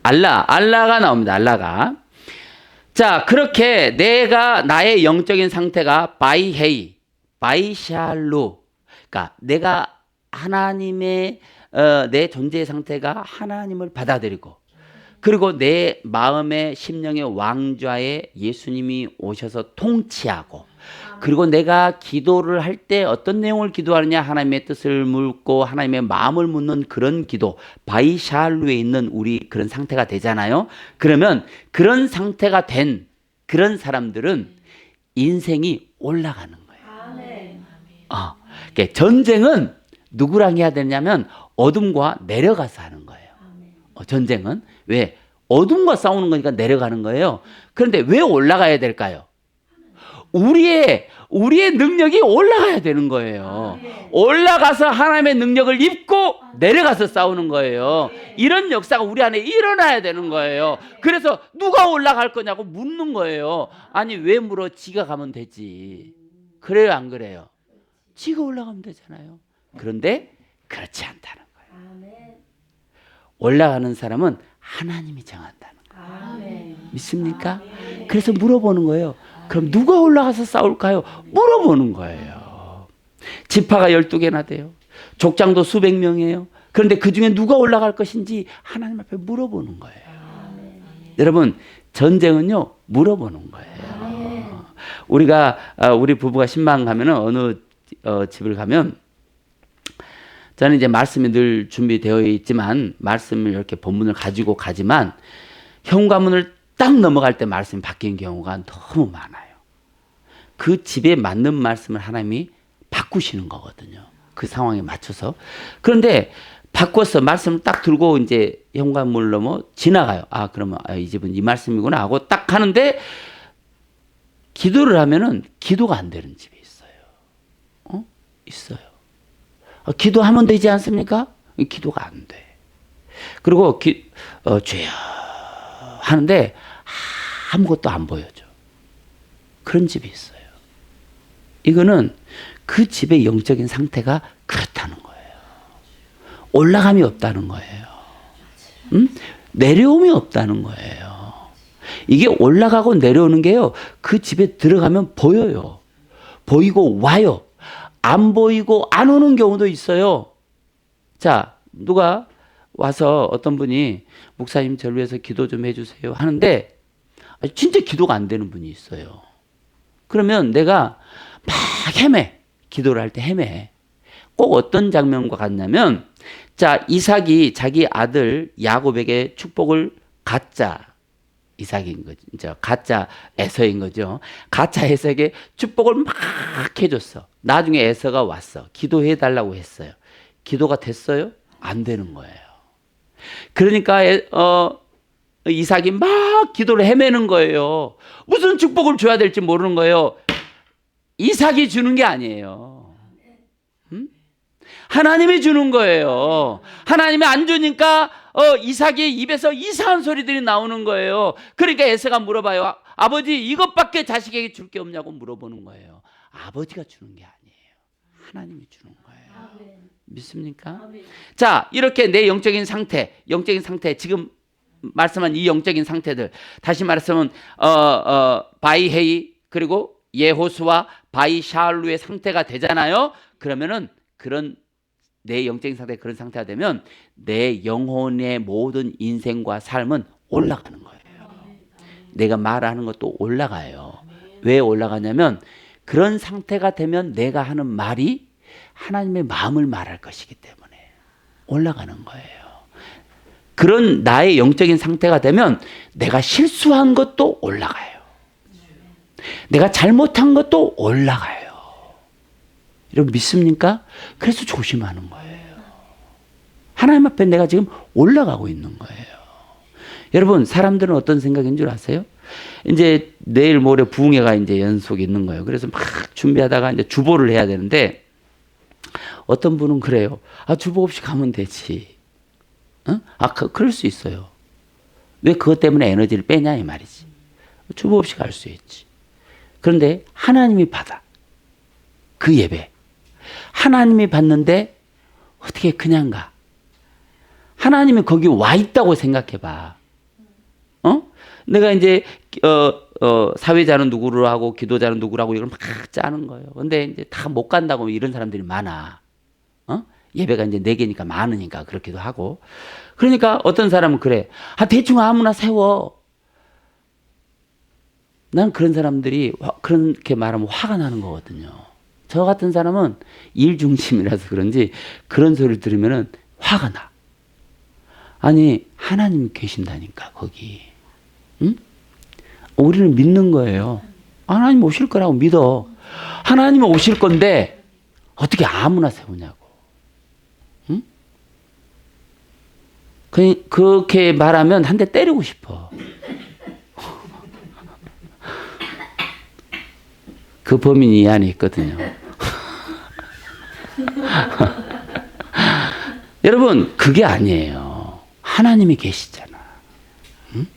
알라가 나옵니다. 알라가. 자, 그렇게 나의 영적인 상태가 바이샬루. 그러니까 내가 하나님의 내 존재의 상태가 하나님을 받아들이고, 그리고 내 마음의 심령의 왕좌에 예수님이 오셔서 통치하고, 그리고 내가 기도를 할 때 어떤 내용을 기도하느냐, 하나님의 뜻을 묻고 하나님의 마음을 묻는 그런 기도, 바이샬루에 있는 우리 그런 상태가 되잖아요. 그러면 그런 상태가 된 그런 사람들은 인생이 올라가는 거예요. 그러니까 전쟁은 누구랑 해야 되냐면 어둠과 내려가서 하는 거예요. 전쟁은 왜? 어둠과 싸우는 거니까 내려가는 거예요. 그런데 왜 올라가야 될까요? 우리의 능력이 올라가야 되는 거예요. 올라가서 하나님의 능력을 입고 내려가서 싸우는 거예요. 이런 역사가 우리 안에 일어나야 되는 거예요. 그래서 누가 올라갈 거냐고 묻는 거예요. 아니, 왜 물어? 지가 가면 되지. 그래요, 안 그래요? 지가 올라가면 되잖아요. 그런데 그렇지 않다는 거예요. 올라가는 사람은 하나님이 정한다는 거예요. 믿습니까? 그래서 물어보는 거예요. 그럼 누가 올라가서 싸울까요? 물어보는 거예요. 지파가 12개나 돼요. 족장도 수백 명이에요. 그런데 그 중에 누가 올라갈 것인지 하나님 앞에 물어보는 거예요. 여러분, 전쟁은요, 물어보는 거예요. 우리가 우리 부부가 신방 가면은 어느 집을 가면 저는 이제 말씀이 늘 준비되어 있지만 말씀을 이렇게 본문을 가지고 가지만 현관문을 딱 넘어갈 때 말씀이 바뀌는 경우가 너무 많아요. 그 집에 맞는 말씀을 하나님이 바꾸시는 거거든요. 그 상황에 맞춰서. 그런데 바꿔서 말씀을 딱 들고 이제 현관문을 넘어 지나가요. 아, 그러면 이 집은 이 말씀이구나 하고 딱 하는데 기도를 하면은 기도가 안 되는 집이 있어요. 있어요. 기도하면 되지 않습니까? 기도가 안 돼. 그리고 주여 하는데 아무것도 안 보여줘. 그런 집이 있어요. 이거는 그 집의 영적인 상태가 그렇다는 거예요. 올라감이 없다는 거예요. 내려옴이 없다는 거예요. 이게 올라가고 내려오는 게요. 그 집에 들어가면 보여요. 보이고 와요. 안 보이고 안 오는 경우도 있어요. 자, 누가 와서 어떤 분이 목사님 저를 위해서 기도 좀 해주세요 하는데 진짜 기도가 안 되는 분이 있어요. 그러면 내가 막 헤매. 기도를 할 때 헤매. 꼭 어떤 장면과 같냐면 자, 이삭이 자기 아들 야곱에게 축복을 가짜 이삭인 거죠. 이제 가짜 에서인 거죠. 가짜 에서에게 축복을 막 해줬어. 나중에 에서가 왔어. 기도해 달라고 했어요. 기도가 됐어요? 안 되는 거예요. 그러니까 이삭이 막 기도를 헤매는 거예요. 무슨 축복을 줘야 될지 모르는 거예요. 이삭이 주는 게 아니에요. 하나님이 주는 거예요. 하나님이 안 주니까 이삭의 입에서 이상한 소리들이 나오는 거예요. 그러니까 에서가 물어봐요. 아버지 이것밖에 자식에게 줄 게 없냐고 물어보는 거예요. 아버지가 주는 게 아니에요. 하나님이 주는 거예요. 믿습니까? 자, 이렇게 내 영적인 상태 지금 말씀한 이 영적인 상태들 다시 말하면 바이헤이 그리고 예호수와 바이샤알루의 상태가 되잖아요. 그러면은 그런 내 영적인 상태 그런 상태가 되면 내 영혼의 모든 인생과 삶은 올라가는 거예요. 내가 말하는 것도 올라가요. 왜 올라가냐면 그런 상태가 되면 내가 하는 말이 하나님의 마음을 말할 것이기 때문에 올라가는 거예요. 그런 나의 영적인 상태가 되면 내가 실수한 것도 올라가요. 내가 잘못한 것도 올라가요. 여러분 믿습니까? 그래서 조심하는 거예요. 하나님 앞에 내가 지금 올라가고 있는 거예요. 여러분 사람들은 어떤 생각인 줄 아세요? 이제 내일 모레 부흥회가 이제 연속이 있는 거예요. 그래서 막 준비하다가 이제 주보를 해야 되는데 어떤 분은 그래요. 아, 주보 없이 가면 되지. 그럴 수 있어요. 왜 그것 때문에 에너지를 빼냐 이 말이지. 주보 없이 갈 수 있지. 그런데 하나님이 받아. 그 예배. 하나님이 받는데 어떻게 그냥 가? 하나님이 거기 와 있다고 생각해 봐. 내가 이제 사회자는 누구로 하고 기도자는 누구로 하고 이걸 막 짜는 거예요. 근데 이제 다 못 간다고 이런 사람들이 많아. 예배가 이제 4개니까 많으니까 그렇기도 하고. 그러니까 어떤 사람은 그래. 대충 아무나 세워. 난 그런 사람들이 그렇게 말하면 화가 나는 거거든요. 저 같은 사람은 일 중심이라서 그런지 그런 소리를 들으면 화가 나. 아니 하나님 계신다니까 거기. 응? 우리는 믿는 거예요. 하나님 오실 거라고 믿어. 하나님은 오실 건데 어떻게 아무나 세우냐고. 응? 그렇게 말하면 한 대 때리고 싶어. 그 범인이 이 안에 있거든요. 여러분 그게 아니에요. 하나님이 계시잖아. 응?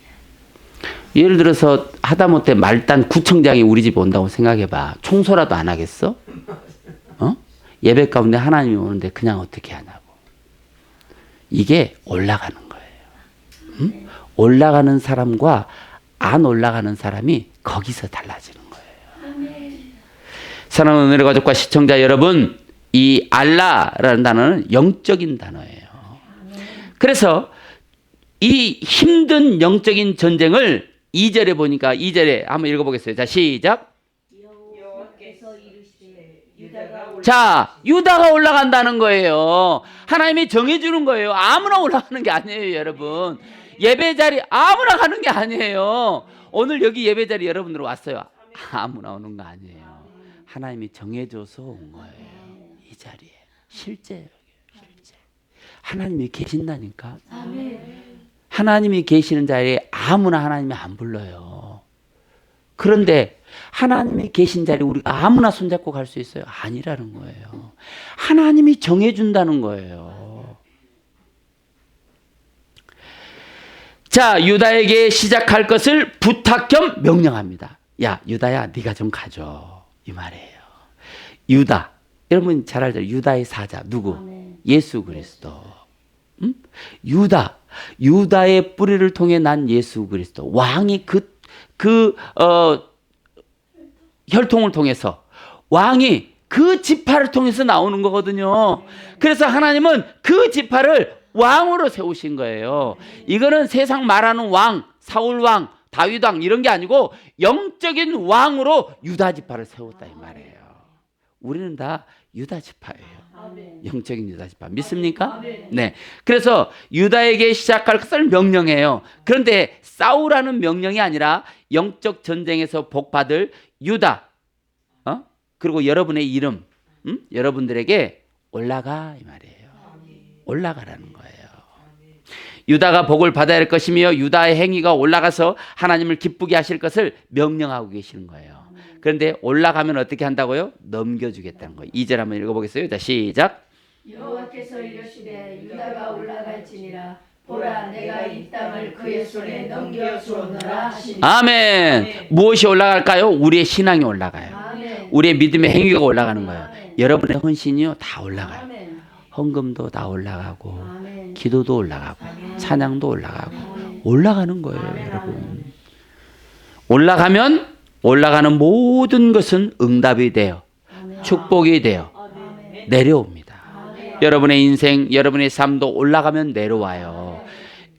예를 들어서 하다못해 말단 구청장이 우리 집에 온다고 생각해봐. 청소라도 안 하겠어? 예배 가운데 하나님이 오는데 그냥 어떻게 하냐고. 이게 올라가는 거예요. 응? 올라가는 사람과 안 올라가는 사람이 거기서 달라지는 거예요. 사랑하는 은혜의 가족과 시청자 여러분, 이 알라라는 단어는 영적인 단어예요. 그래서 이 힘든 영적인 전쟁을 2절에 보니까 2절에 한번 읽어보겠어요. 자, 시작. 자, 유다가 올라간다는 거예요. 하나님이 정해주는 거예요. 아무나 올라가는 게 아니에요, 여러분. 예배 자리 아무나 가는 게 아니에요. 오늘 여기 예배 자리 여러분들 왔어요. 아무나 오는 거 아니에요. 하나님이 정해줘서 온 거예요. 이 자리에. 실제예요. 실제. 하나님이 계신다니까. 하나님이 계시는 자리에 아무나 하나님이 안 불러요. 그런데 하나님이 계신 자리에 우리가 아무나 손잡고 갈 수 있어요? 아니라는 거예요. 하나님이 정해준다는 거예요. 자, 유다에게 시작할 것을 부탁 겸 명령합니다. 야, 유다야, 네가 좀 가져. 이 말이에요. 유다. 여러분 잘 알죠? 유다의 사자. 누구? 예수 그리스도. 응? 유다. 유다의 뿌리를 통해 난 예수 그리스도. 왕이 혈통을 통해서, 왕이 그 지파를 통해서 나오는 거거든요. 그래서 하나님은 그 지파를 왕으로 세우신 거예요. 이거는 세상 말하는 왕, 사울 왕, 다윗 왕 이런 게 아니고 영적인 왕으로 유다 지파를 세웠다 이 말이에요. 우리는 다 유다 지파예요. 영적인 유다 지파. 믿습니까? 네. 그래서 유다에게 시작할 것을 명령해요. 그런데 싸우라는 명령이 아니라 영적 전쟁에서 복받을 유다, 그리고 여러분의 이름, 여러분들에게 올라가 이 말이에요. 올라가라는 거예요. 유다가 복을 받아야 할 것이며 유다의 행위가 올라가서 하나님을 기쁘게 하실 것을 명령하고 계시는 거예요. 그런데 올라가면 어떻게 한다고요? 넘겨주겠다는 거예요. 2절 한번 읽어보겠어요. 자, 시작. 여호와께서 이르시되 유다가 올라갈지니라 보라 내가 이 땅을 그의 손에 넘겨주었노라 하시니. 아멘. 무엇이 올라갈까요? 우리의 신앙이 올라가요. 아멘. 우리의 믿음의 행위가 올라가는 거예요. 아멘. 여러분의 헌신이요 다 올라가요. 아멘. 헌금도 다 올라가고 아멘. 기도도 올라가고 아멘. 찬양도 올라가고 아멘. 올라가는 거예요. 아멘. 여러분. 올라가면 올라가는 모든 것은 응답이 돼요. 아멘. 축복이 돼요. 아멘. 내려옵니다. 아멘. 여러분의 인생, 여러분의 삶도 올라가면 내려와요.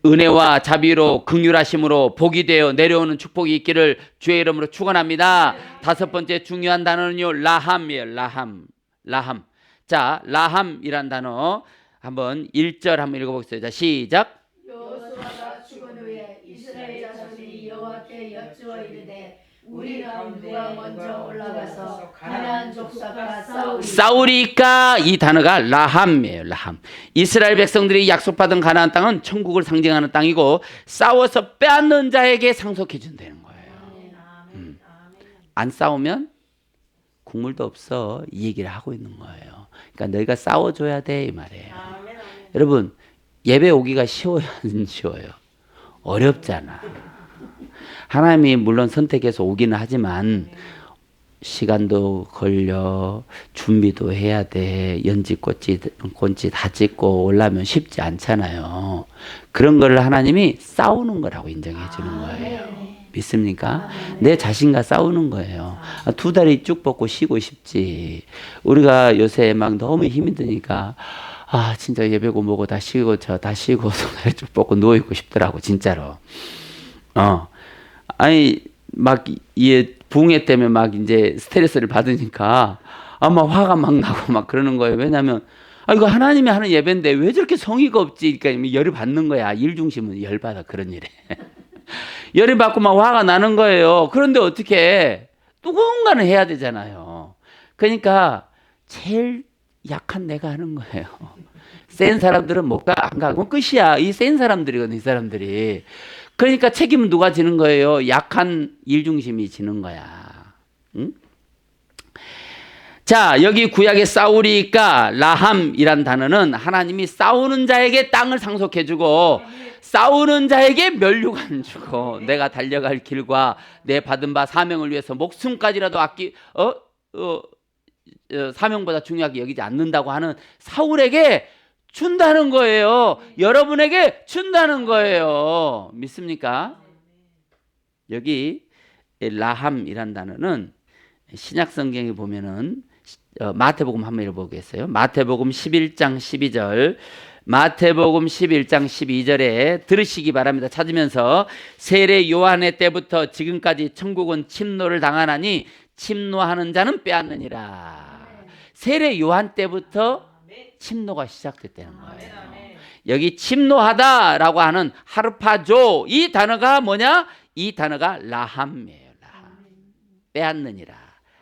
은혜와 자비로 긍휼하심으로 복이 되어 내려오는 축복이 있기를 주의 이름으로 축원합니다. 다섯 번째 중요한 단어는요, 라함이에요. 라함. 자, 라함이란 단어 한번 1절 한번 읽어보겠습니다. 자, 시작. 여호수아가 죽은 후에 이스라엘 자손이 여호와께 여쭈어 이르되 우리는 누가 먼저 올라가서 가나안 족속과 싸우리까. 이 단어가 라함이에요. 라함. 이스라엘 백성들이 약속받은 가나안 땅은 천국을 상징하는 땅이고 싸워서 빼앗는 자에게 상속해 준다는 거예요. 안 싸우면 국물도 없어. 이 얘기를 하고 있는 거예요. 그러니까 너희가 싸워줘야 돼 이 말이에요. 여러분 예배 오기가 쉬워요 안 쉬워요? 어렵잖아. 하나님이 물론 선택해서 오기는 하지만 시간도 걸려 준비도 해야 돼. 연지꽃이 다 찍고 올라면 쉽지 않잖아요. 그런 거를 하나님이 싸우는 거라고 인정해 주는 거예요. 믿습니까? 내 자신과 싸우는 거예요. 두 다리 쭉 뻗고 쉬고 싶지. 우리가 요새 막 너무 힘이 드니까 진짜 예배고 뭐고 다 쉬고 다 쉬고 두 다리 쭉 뻗고 누워 있고 싶더라고 진짜로. 아니 막 이 붕괴 때문에 막 이제 스트레스를 받으니까 막 화가 막 나고 막 그러는 거예요. 왜냐하면 이거 하나님이 하는 예배인데 왜 저렇게 성의가 없지? 그러니까 열이 받는 거야. 일 중심은 열 받아 그런 일에. 열이 받고 막 화가 나는 거예요. 그런데 어떻게 누군가는 해야 되잖아요. 그러니까 제일 약한 내가 하는 거예요. 센 사람들은 못 가, 안 가고 끝이야. 이 센 사람들이거든, 이 사람들이. 그러니까 책임은 누가 지는 거예요? 약한 일중심이 지는 거야. 응? 자, 여기 구약의 싸우리까 라함이란 단어는 하나님이 싸우는 자에게 땅을 상속해주고 싸우는 자에게 면류관 주고 내가 달려갈 길과 내 받은 바 사명을 위해서 목숨까지라도 사명보다 중요하게 여기지 않는다고 하는 사울에게 준다는 거예요. 여러분에게 준다는 거예요. 믿습니까? 여기 라함이란 단어는 신약 성경에 보면은 마태복음 한번 읽어보겠어요. 마태복음 11장 12절. 마태복음 11장 12절에 들으시기 바랍니다. 찾으면서 세례 요한의 때부터 지금까지 천국은 침노를 당하나니 침노하는 자는 빼앗느니라. 세례 요한 때부터 침노가 시작됐다는 거예요. 여기 침노하다라고 하는 하르파조, 이 단어가 뭐냐? 이 단어가 라함이에요. 라함. 빼앗느니라,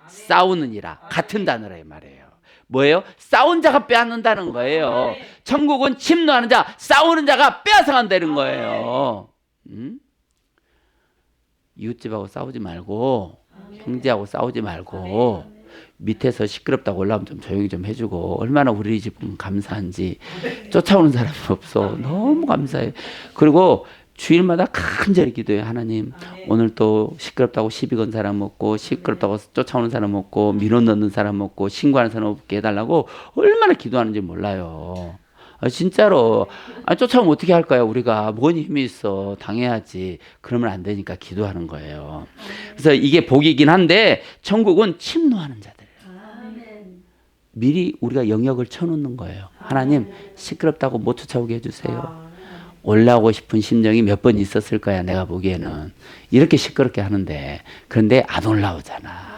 싸우느니라, 같은 단어라 말이에요. 뭐예요? 싸운 자가 빼앗는다는 거예요. 천국은 침노하는 자, 싸우는 자가 빼앗아간다는 거예요. 이웃집하고 싸우지 말고, 형제하고 싸우지 말고, 밑에서 시끄럽다고 올라오면 좀 조용히 좀 해주고, 얼마나 우리 집은 감사한지. 쫓아오는 사람이 없어. 너무 감사해. 그리고 주일마다 간절히 기도해요. 하나님, 오늘 또 시끄럽다고 시비 건 사람 없고, 시끄럽다고 쫓아오는 사람 없고, 민원 넣는 사람 없고, 신고하는 사람 없게 해달라고 얼마나 기도하는지 몰라요. 진짜로. 쫓아오면 어떻게 할 거야, 우리가. 뭔 힘이 있어. 당해야지. 그러면 안 되니까 기도하는 거예요. 그래서 이게 복이긴 한데, 천국은 침노하는 자들이에요. 미리 우리가 영역을 쳐놓는 거예요. 하나님, 시끄럽다고 못 쫓아오게 해주세요. 올라오고 싶은 심정이 몇 번 있었을 거야, 내가 보기에는. 이렇게 시끄럽게 하는데, 그런데 안 올라오잖아.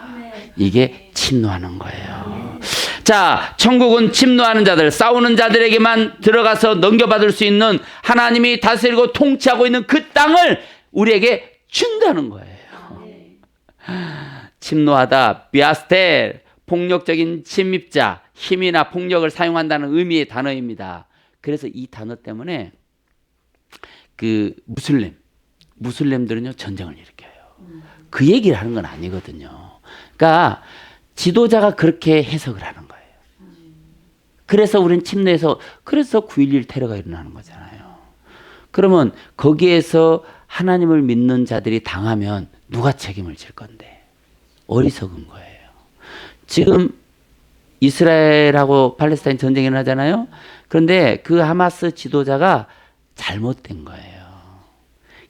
이게 침노하는 거예요. 자, 천국은 침노하는 자들, 싸우는 자들에게만 들어가서 넘겨받을 수 있는, 하나님이 다스리고 통치하고 있는 그 땅을 우리에게 준다는 거예요. 침노하다, 비아스텔, 폭력적인 침입자, 힘이나 폭력을 사용한다는 의미의 단어입니다. 그래서 이 단어 때문에 그 무슬림들은요, 전쟁을 일으켜요. 그 얘기를 하는 건 아니거든요. 그러니까 지도자가 그렇게 해석을 하는 거예요. 그래서 우린 침례에서, 그래서 9.11 테러가 일어나는 거잖아요. 그러면 거기에서 하나님을 믿는 자들이 당하면 누가 책임을 질 건데? 어리석은 거예요. 지금 이스라엘하고 팔레스타인 전쟁이 일어나잖아요. 그런데 그 하마스 지도자가 잘못된 거예요.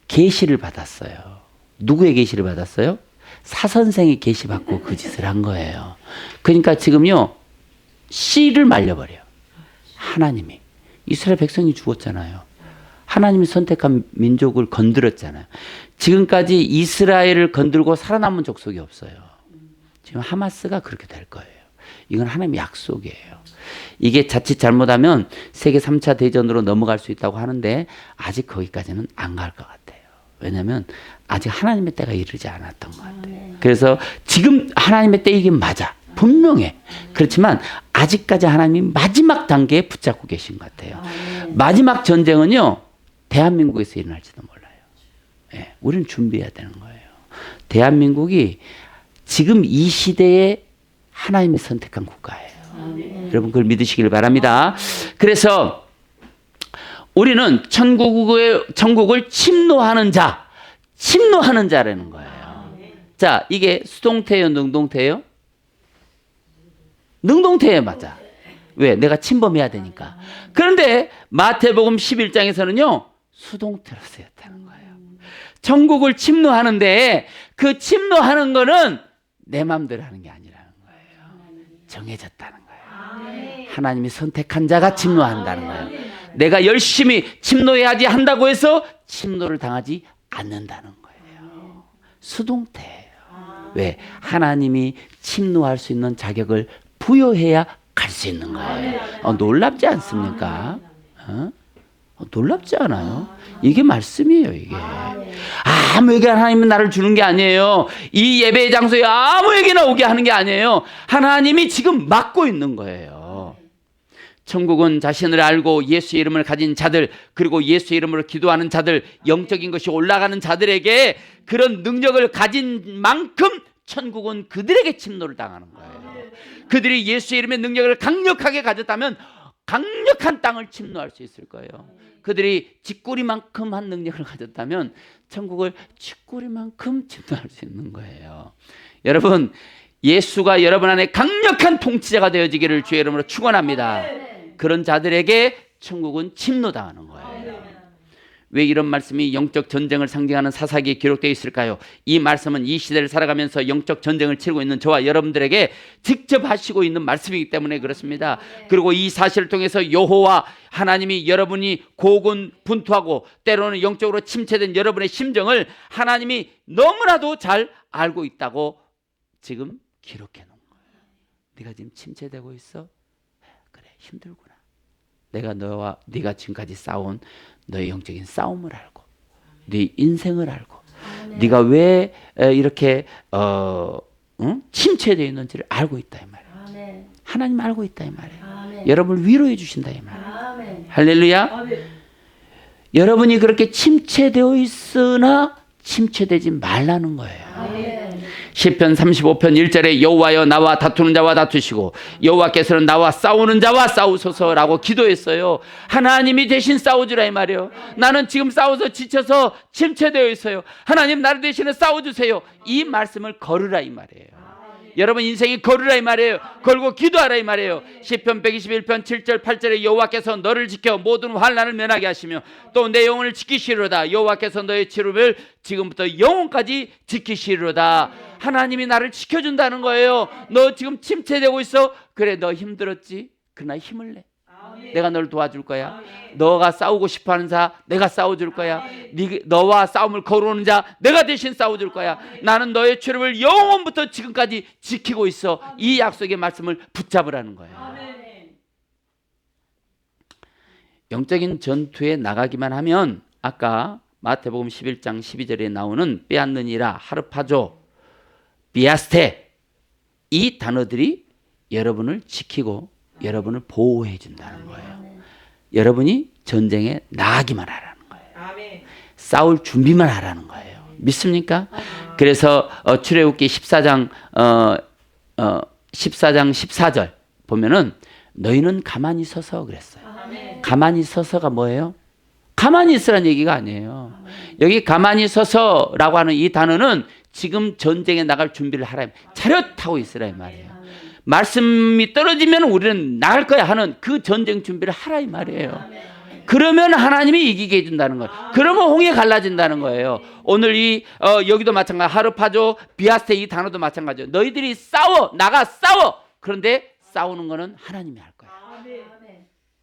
계시를 받았어요. 누구의 계시를 받았어요? 사선생의 계시 받고 그 짓을 한 거예요. 그러니까 지금요, 씨를 말려버려요. 하나님이. 이스라엘 백성이 죽었잖아요. 하나님이 선택한 민족을 건드렸잖아요. 지금까지 이스라엘을 건들고 살아남은 족속이 없어요. 지금 하마스가 그렇게 될 거예요. 이건 하나님의 약속이에요. 이게 자칫 잘못하면 세계 3차 대전으로 넘어갈 수 있다고 하는데, 아직 거기까지는 안 갈 것 같아요. 왜냐하면 아직 하나님의 때가 이르지 않았던 것 같아요. 그래서 지금 하나님의 때이긴 맞아. 분명해. 그렇지만 아직까지 하나님이 마지막 단계에 붙잡고 계신 것 같아요. 마지막 전쟁은요, 대한민국에서 일어날지도 몰라요. 네, 우리는 준비해야 되는 거예요. 대한민국이 지금 이 시대에 하나님이 선택한 국가예요. 여러분 그걸 믿으시길 바랍니다. 그래서 우리는 천국을 침노하는 자라는 거예요. 자, 이게 수동태예요, 능동태예요? 능동태에 맞아. 왜? 내가 침범해야 되니까. 그런데 마태복음 11장에서는요, 수동태로 쓰였다는 거예요. 천국을 침노하는데, 그 침노하는 거는 내 마음대로 하는 게 아니라는 거예요. 정해졌다는 거예요. 하나님이 선택한 자가 침노한다는 거예요. 내가 열심히 침노해야지 한다고 해서 침노를 당하지 않는다는 거예요. 수동태예요. 왜? 하나님이 침노할 수 있는 자격을 부여해야 갈 수 있는 거예요. 놀랍지 않습니까? 놀랍지 않아요? 이게 말씀이에요, 이게. 아무에게 하나님은 나를 주는 게 아니에요. 이 예배의 장소에 아무에게나 오게 하는 게 아니에요. 하나님이 지금 맡고 있는 거예요. 천국은 자신을 알고 예수의 이름을 가진 자들, 그리고 예수의 이름으로 기도하는 자들, 영적인 것이 올라가는 자들에게 그런 능력을 가진 만큼 천국은 그들에게 침노를 당하는 거예요. 그들이 예수의 이름의 능력을 강력하게 가졌다면 강력한 땅을 침노할 수 있을 거예요. 그들이 쥐꼬리만큼 한 능력을 가졌다면 천국을 쥐꼬리만큼 침노할 수 있는 거예요. 여러분, 예수가 여러분 안에 강력한 통치자가 되어지기를 주의 이름으로 축원합니다. 그런 자들에게 천국은 침노당하는 거예요. 왜 이런 말씀이 영적 전쟁을 상징하는 사사기에 기록되어 있을까요? 이 말씀은 이 시대를 살아가면서 영적 전쟁을 치르고 있는 저와 여러분들에게 직접 하시고 있는 말씀이기 때문에 그렇습니다. 그리고 이 사실을 통해서 여호와 하나님이 여러분이 고군분투하고 때로는 영적으로 침체된 여러분의 심정을 하나님이 너무나도 잘 알고 있다고 지금 기록해 놓은 거예요. 네가 지금 침체되고 있어? 그래, 힘들구나. 내가 네가 지금까지 싸운 너의 영적인 싸움을 알고 네 인생을 알고 네가 왜 이렇게 침체되어 있는지를 알고 있다 이 말이에요. 아멘. 하나님 알고 있다 이 말이에요. 아멘. 여러분을 위로해 주신다 이 말이에요. 아멘. 할렐루야. 여러분이 그렇게 침체되어 있으나 침체되지 말라는 거예요. 아멘. 시편 35편 1절에 여호와여 나와 다투는 자와 다투시고 여호와께서는 나와 싸우는 자와 싸우소서라고 기도했어요. 하나님이 대신 싸워주라 이 말이에요. 나는 지금 싸워서 지쳐서 침체되어 있어요. 하나님 나를 대신에 싸워주세요. 이 말씀을 걸으라 이 말이에요. 여러분 인생이 걸으라 이 말이에요. 걸고 기도하라 이 말이에요. 시편 121편 7절 8절에 여호와께서 너를 지켜 모든 환난을 면하게 하시며 또 내 영혼을 지키시리로다. 여호와께서 너의 치료를 지금부터 영혼까지 지키시리로다. 하나님이 나를 지켜준다는 거예요. 너 지금 침체되고 있어? 그래, 너 힘들었지? 그러나 힘을 내. 내가 너를 도와줄 거야. 너가 싸우고 싶어하는 자 내가 싸워줄 거야. 너와 싸움을 걸어오는 자 내가 대신 싸워줄 거야. 나는 너의 치료를 영원부터 지금까지 지키고 있어. 이 약속의 말씀을 붙잡으라는 거예요. 영적인 전투에 나가기만 하면 아까 마태복음 11장 12절에 나오는 빼앗느니라, 하르파조, 비아스테 이 단어들이 여러분을 지키고 여러분을 보호해 준다는 거예요. 여러분이 전쟁에 나가기만 하라는 거예요. 싸울 준비만 하라는 거예요. 믿습니까? 그래서 출애굽기 14장 14절 보면은 너희는 가만히 서서 그랬어요. 가만히 서서가 뭐예요? 가만히 있으라는 얘기가 아니에요. 여기 가만히 서서라고 하는 이 단어는 지금 전쟁에 나갈 준비를 하라. 차렷하고 있으라 이 말이에요. 말씀이 떨어지면 우리는 나갈 거야 하는 그 전쟁 준비를 하라 이 말이에요. 그러면 하나님이 이기게 해준다는 거예요. 그러면 홍해 갈라진다는 거예요. 오늘 여기도 마찬가지, 하르파조, 비아스테 이 단어도 마찬가지예요. 너희들이 싸워, 나가 싸워. 그런데 싸우는 거는 하나님이 할 거야.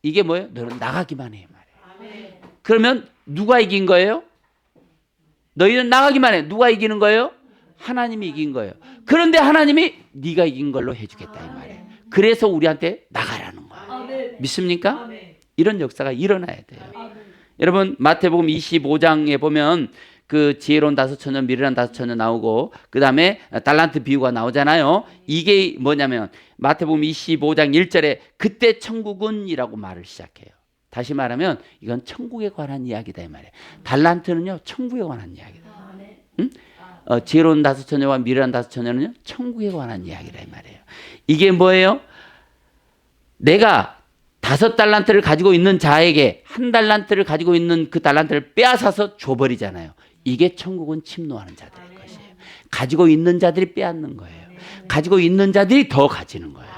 이게 뭐예요? 너는 나가기만 해 말이에요. 그러면 누가 이긴 거예요? 너희는 나가기만 해. 누가 이기는 거예요? 하나님이 이긴 거예요. 그런데 하나님이 네가 이긴 걸로 해주겠다 이 말이에요. 그래서 우리한테 나가라는 거예요. 믿습니까? 이런 역사가 일어나야 돼요. 여러분 마태복음 25장에 보면 그 지혜로운 5처녀, 미련한 5처녀 나오고 그 다음에 달란트 비유가 나오잖아요. 이게 뭐냐면 마태복음 25장 1절에 그때 천국은이라고 말을 시작해요. 다시 말하면 이건 천국에 관한 이야기다 이 말이에요. 달란트는요 천국에 관한 이야기다. 응? 지혜로운 5처녀와 미련한 5처녀는요 천국에 관한 이야기라 이 말이에요. 이게 뭐예요? 내가 5달란트를 가지고 있는 자에게 1달란트를 가지고 있는 그 달란트를 빼앗아서 줘버리잖아요. 이게 천국은 침노하는 자들의 것이에요. 가지고 있는 자들이 빼앗는 거예요. 가지고 있는 자들이 더 가지는 거예요.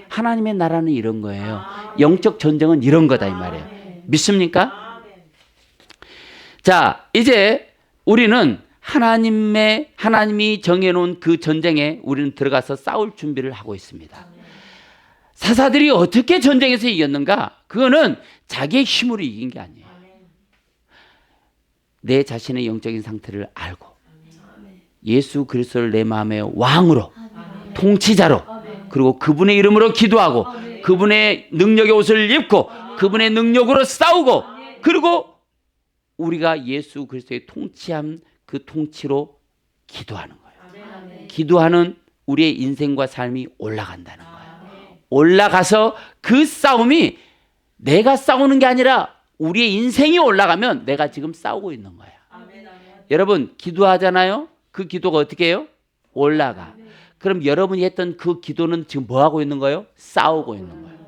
하나님의 나라는 이런 거예요. 영적 전쟁은 이런 거다 이 말이에요. 믿습니까? 자, 이제 우리는 하나님이 정해놓은 그 전쟁에 우리는 들어가서 싸울 준비를 하고 있습니다. 사사들이 어떻게 전쟁에서 이겼는가? 그거는 자기의 힘으로 이긴 게 아니에요. 내 자신의 영적인 상태를 알고 예수 그리스도를 내 마음의 왕으로, 통치자로, 그리고 그분의 이름으로 기도하고 그분의 능력의 옷을 입고 그분의 능력으로 싸우고, 그리고 우리가 예수 그리스도의 통치한 그 통치로 기도하는 거예요. 기도하는 우리의 인생과 삶이 올라간다는 거예요. 올라가서 그 싸움이 내가 싸우는 게 아니라 우리의 인생이 올라가면 내가 지금 싸우고 있는 거야. 여러분 기도하잖아요. 그 기도가 어떻게 해요? 올라가. 그럼 여러분이 했던 그 기도는 지금 뭐 하고 있는 거예요? 싸우고 있는 거예요.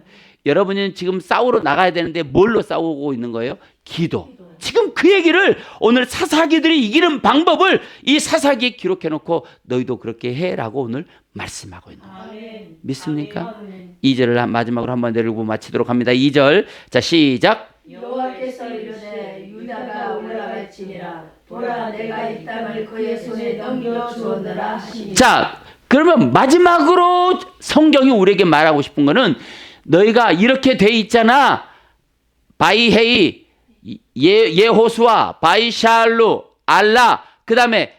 여러분은 지금 싸우러 나가야 되는데 뭘로 싸우고 있는 거예요? 기도. 지금 그 얘기를 오늘 사사기들이 이기는 방법을 이 사사기에 기록해 놓고 너희도 그렇게 해라고 오늘 말씀하고 있는 거예요. 믿습니까? 2절을 마지막으로 한번 내리고 마치도록 합니다. 2절. 자, 시작. 여호와께서 이르되 유다가 올라갈지니라 보라 내가 이 땅을 그의 손에 넘겨 주었노라 하시니. 자, 그러면 마지막으로 성경이 우리에게 말하고 싶은 거는 너희가 이렇게 돼 있잖아. 바이헤이, 예호수아, 바이샬루, 알라, 그 다음에